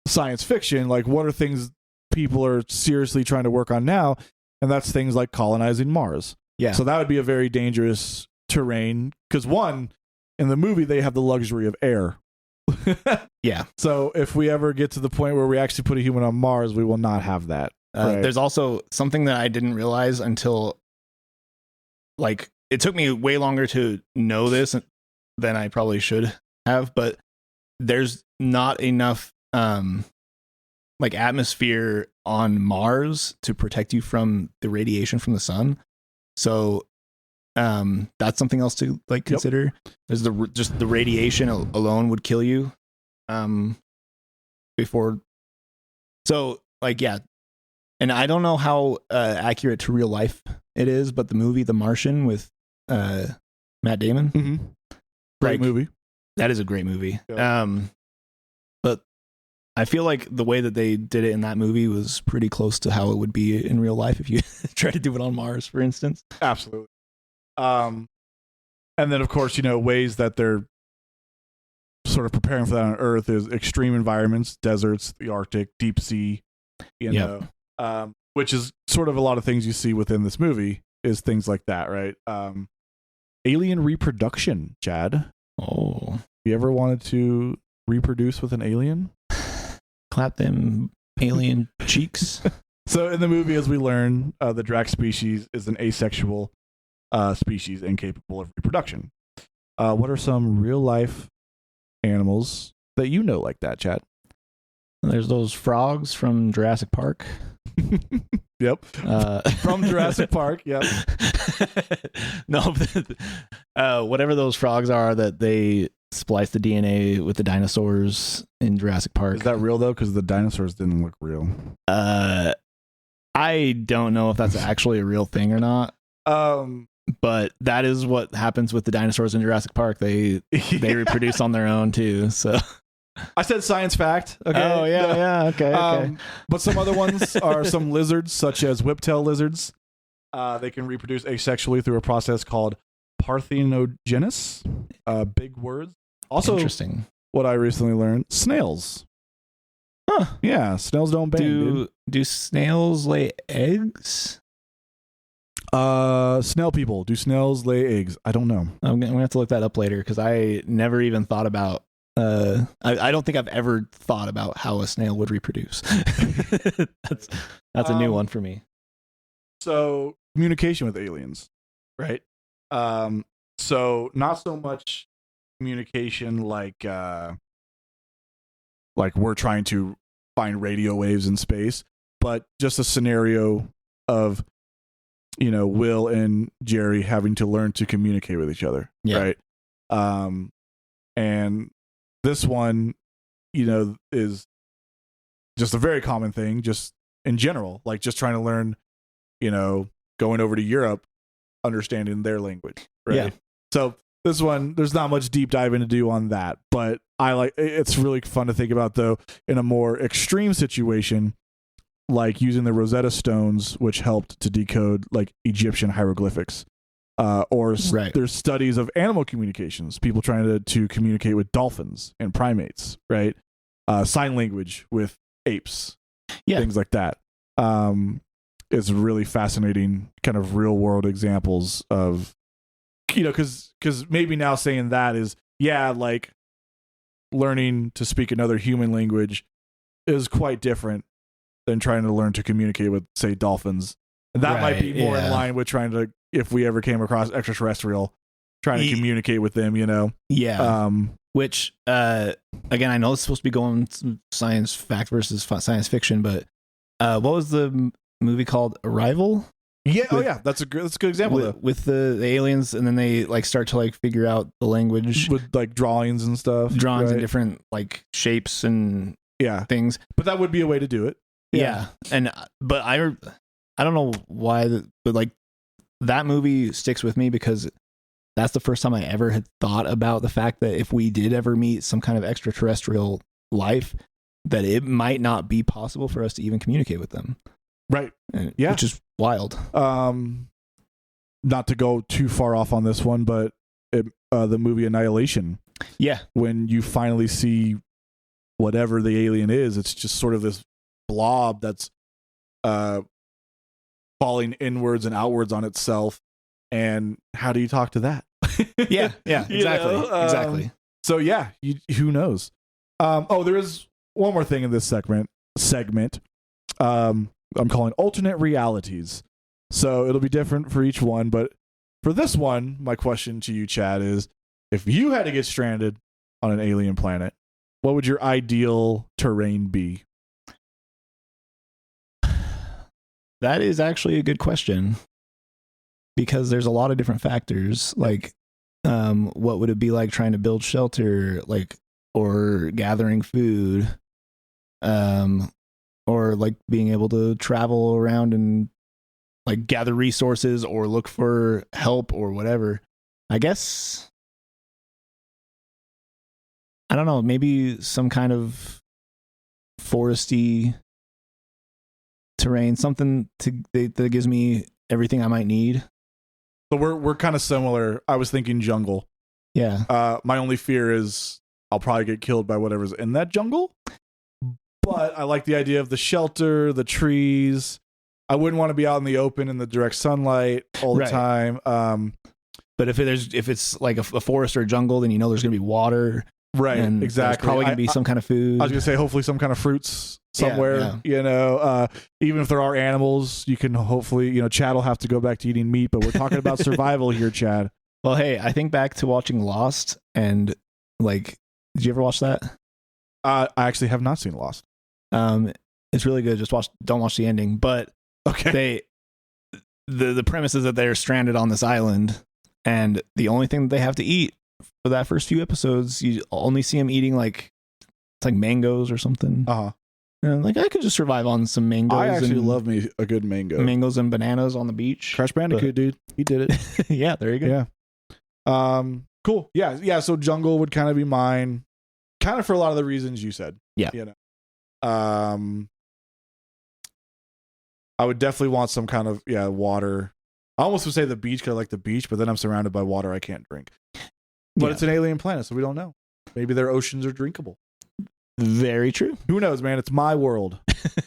science fiction, like what are things people are seriously trying to work on now? And that's things like colonizing Mars. Yeah. So that would be a very dangerous terrain because, one, in the movie, they have the luxury of air. Yeah. So if we ever get to the point where we actually put a human on Mars, we will not have that. Right? There's also something that I didn't realize until, like, it took me way longer to know this than I probably should have, but there's not enough atmosphere on Mars to protect you from the radiation from the sun. So that's something else to consider. Yep. There's just the radiation alone would kill you before. So and I don't know how accurate to real life it is, but the movie The Martian with Matt Damon, mm-hmm. Great movie. That is a great movie. Yep. But I feel like the way that they did it in that movie was pretty close to how it would be in real life if you try to do it on Mars, for instance. Absolutely. And then, of course, ways that they're sort of preparing for that on Earth is extreme environments, deserts, the Arctic, deep sea, which is sort of a lot of things you see within this movie is things like that, right? Alien reproduction, Chad. Oh. You ever wanted to reproduce with an alien? Clap them alien cheeks. So in the movie, as we learn, the Drac species is an asexual species incapable of reproduction. What are some real life animals that you know like that, Chad? There's those frogs from Jurassic Park. Yep. From Jurassic Park. Yep. No, whatever those frogs are that they splice the DNA with the dinosaurs in Jurassic Park. Is that real though? Because the dinosaurs didn't look real. I don't know if that's actually a real thing or not. But that is what happens with the dinosaurs in Jurassic Park. They reproduce on their own too. So I said science fact. Okay. Oh yeah, okay. But some other ones are some lizards, such as whiptail lizards. They can reproduce asexually through a process called parthenogenesis. Big words. Also, interesting. What I recently learned: snails. Huh? Yeah, snails don't bang. Do snails lay eggs? Snail people. Do snails lay eggs? I don't know. I'm gonna have to look that up later because I never even thought about. I don't think I've ever thought about how a snail would reproduce. That's a new one for me. So communication with aliens, right? So not so much communication like we're trying to find radio waves in space, but just a scenario of Will and Jerry having to learn to communicate with each other, right? And this one, is just a very common thing, just in general, like just trying to learn, going over to Europe, understanding their language, right? Yeah. So this one, there's not much deep diving to do on that, but it's really fun to think about though in a more extreme situation, like using the Rosetta Stones, which helped to decode like Egyptian hieroglyphics. There's studies of animal communications, people trying to communicate with dolphins and primates, right? Sign language with apes, things like that. It's really fascinating kind of real world examples of, because maybe now saying that is, like learning to speak another human language is quite different than trying to learn to communicate with, say, dolphins. And that might be more in line with trying to, if we ever came across extraterrestrial, trying to communicate with them, Yeah. Which, again, I know it's supposed to be going science fact versus science fiction, but what was the movie called? Arrival? Yeah. That's a good example. With the aliens, and then they start to figure out the language with drawings and stuff, and different shapes and things. But that would be a way to do it. Yeah. But I don't know why, but that movie sticks with me because that's the first time I ever had thought about the fact that if we did ever meet some kind of extraterrestrial life, that it might not be possible for us to even communicate with them. Right. Yeah. Which is wild. Not to go too far off on this one, but the movie Annihilation. Yeah. When you finally see whatever the alien is, it's just sort of this blob that's falling inwards and outwards on itself. And how do you talk to that? Yeah, exactly. So yeah, who knows? There is one more thing in this segment. I'm calling alternate realities. So it'll be different for each one, but for this one, my question to you, Chad, is if you had to get stranded on an alien planet, what would your ideal terrain be? That is actually a good question. Because there's a lot of different factors, like what would it be like trying to build shelter, like, or gathering food, or like being able to travel around and like gather resources or look for help or whatever. I guess, I don't know, maybe some kind of foresty terrain, something that gives me everything I might need. So we're kind of similar. I was thinking jungle. Yeah. My only fear is I'll probably get killed by whatever's in that jungle. But I like the idea of the shelter, the trees. I wouldn't want to be out in the open in the direct sunlight all the time. But if it's like a forest or a jungle, then you know there's going to be water. Right. And exactly. There's probably going to be some kind of food. I was going to say hopefully some kind of fruits somewhere. Yeah. You know, even if there are animals, you can hopefully, you know, Chad will have to go back to eating meat. But we're talking about survival here, Chad. Well, hey, I think back to watching Lost, and like, did you ever watch that? I actually have not seen Lost. It's really good. Just don't watch the ending. But okay, the premise is that they're stranded on this island, and the only thing that they have to eat for that first few episodes, you only see them eating like it's like mangoes or something. And like I could just survive on some mangoes. I actually love me a good mango. Mangoes and bananas on the beach. Crash Bandicoot, dude, he did it. Yeah, there you go. Yeah. Cool. Yeah. So jungle would kind of be mine, kind of for a lot of the reasons you said. Yeah. You know. I would definitely want some kind of water. I almost would say the beach because I like the beach, but then I'm surrounded by water I can't drink. But it's an alien planet, so we don't know. Maybe their oceans are drinkable. Very true. Who knows, man? It's my world.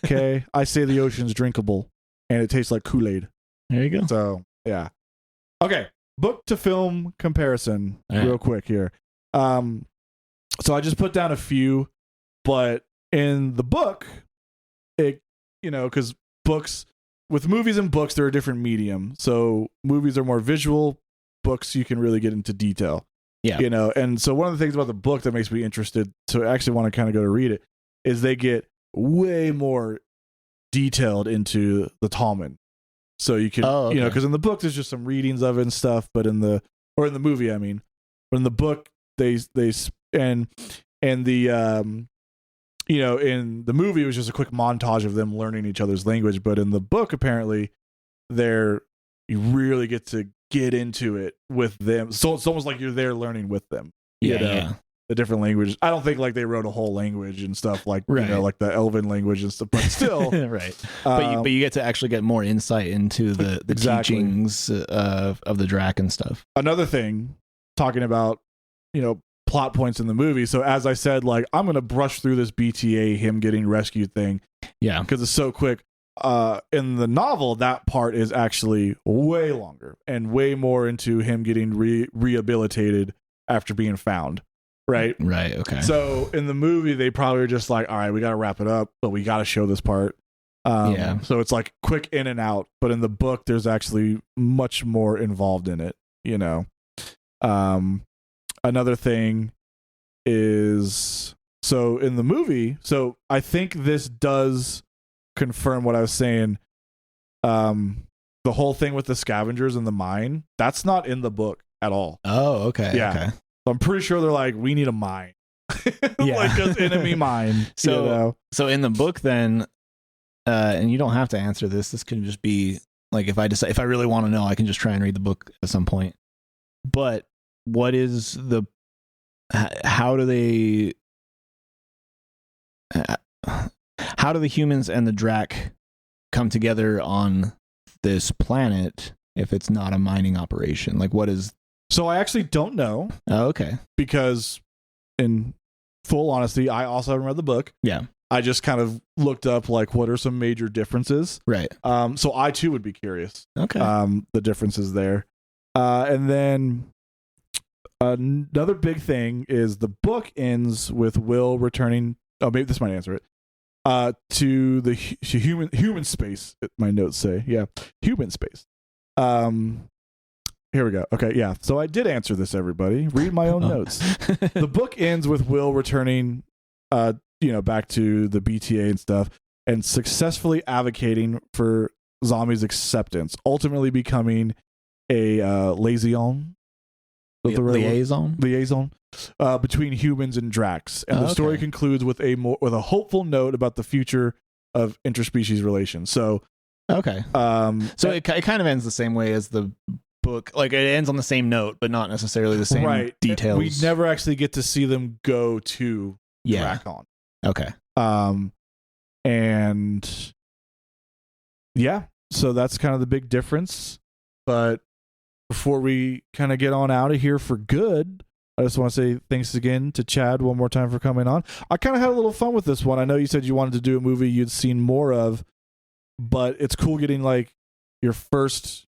Okay, I say the ocean's drinkable, and it tastes like Kool-Aid. There you go. So yeah. Okay, book to film comparison, real quick here. So I just put down a few, but in the book, because books with movies and books, they're a different medium. So movies are more visual. Books, you can really get into detail. Yeah. You know, and so one of the things about the book that makes me interested to actually want to kind of go to read it is they get way more detailed into the Talmud. So you can, you know, because in the book there's just some readings of it and stuff, but in the movie, I mean, but in the book in the movie it was just a quick montage of them learning each other's language, but in the book apparently you really get to get into it with them. So it's almost like you're there learning with them. Yeah. The different languages. I don't think like they wrote a whole language and stuff like you know, like the Elven language and stuff, but still right. But you get to actually get more insight into the teachings of the Drac and stuff. Another thing, talking about, you know, plot points in the movie. So as I said, like I'm gonna brush through this BTA him getting rescued thing. Yeah. Because it's so quick. In the novel, that part is actually way longer and way more into him getting rehabilitated after being found. Right. Okay. So in the movie, they probably are just like, all right, we got to wrap it up, but we got to show this part. So it's like quick in and out. But in the book, there's actually much more involved in it. You know. Another thing is, so in the movie, so I think this does confirm what I was saying. The whole thing with the scavengers in the mine, that's not in the book at all. Oh, okay. Yeah. Okay. So I'm pretty sure they're like, we need a mine. Like an enemy mine. So in the book then, and you don't have to answer this. This could just be Like if I really want to know, I can just try and read the book at some point. But what is the how do the humans and the Drac come together on this planet if it's not a mining operation? Like, what is... So I actually don't know. Oh, okay. Because in full honesty, I also haven't read the book. Yeah. I just kind of looked up like what are some major differences. Right. So I too would be curious. Okay. The differences there. And then another big thing is the book ends with Will returning. Oh, maybe this might answer it. To the human space. My notes say, yeah, human space. Here we go. Okay, yeah. So I did answer this. Everybody, read my own notes. The book ends with Will returning, back to the BTA and stuff, and successfully advocating for zombies' acceptance, ultimately becoming a liaison between humans and Dracs. And the story concludes with a hopeful note about the future of interspecies relations. So okay. So it kind of ends the same way as the book. Like it ends on the same note, but not necessarily the same details. We never actually get to see them go to Dracon. Okay. And yeah, so that's kind of the big difference. But before we kind of get on out of here for good, I just want to say thanks again to Chad one more time for coming on. I kind of had a little fun with this one. I know you said you wanted to do a movie you'd seen more of, but it's cool getting like your first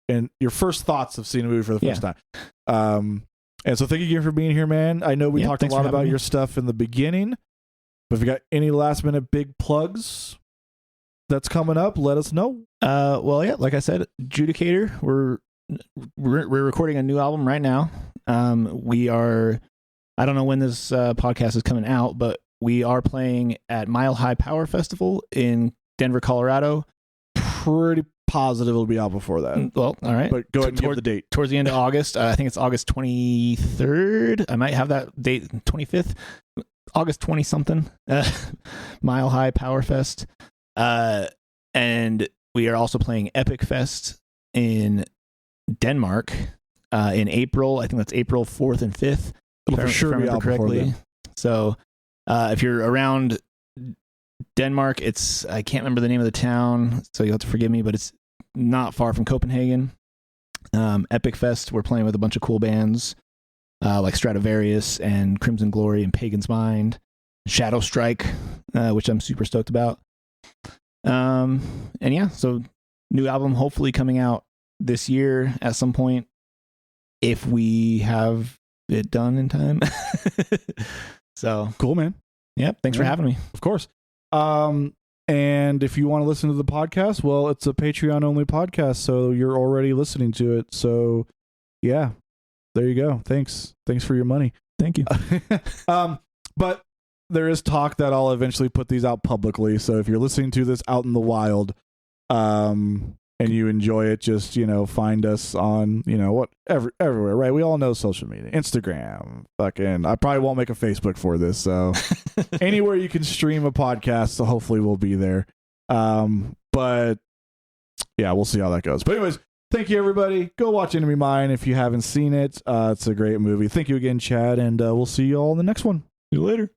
thoughts of seeing a movie for the first time. And so thank you again for being here, man. I know we talked a lot about your stuff in the beginning, but if you got any last minute big plugs that's coming up, let us know. Well, yeah, like I said, Judicator, we're recording a new album right now. We are, I don't know when this podcast is coming out, but we are playing at Mile High Power Festival in Denver, Colorado. Pretty positive it'll be out before that. Well, all right. But go ahead and give the date. Towards the end of August. I think it's August 23rd. I might have that date, 25th. August 20-something. Mile High Power Fest. And we are also playing Epic Fest in Denmark in April. I think that's April 4th and 5th. It'll for sure be out correctly. So if you're around Denmark, I can't remember the name of the town, so you'll have to forgive me, but it's not far from Copenhagen. Epic Fest, we're playing with a bunch of cool bands like Stratovarius and Crimson Glory and Pagan's Mind, Shadow Strike, which I'm super stoked about. And yeah, so new album hopefully coming out this year at some point if we have it done in time. So cool, man. Yep. Thanks for having me. Of course. And if you want to listen to the podcast, well, it's a Patreon only podcast, so you're already listening to it. So yeah, there you go. Thanks for your money. Thank you. But there is talk that I'll eventually put these out publicly. So if you're listening to this out in the wild, and you enjoy it, just, find us on, everywhere, right? We all know social media, Instagram, fucking, I probably won't make a Facebook for this. So anywhere you can stream a podcast, so hopefully we'll be there. But yeah, we'll see how that goes. But anyways, thank you everybody. Go watch Enemy Mine if you haven't seen it. It's a great movie. Thank you again, Chad. And we'll see you all in the next one. See you later.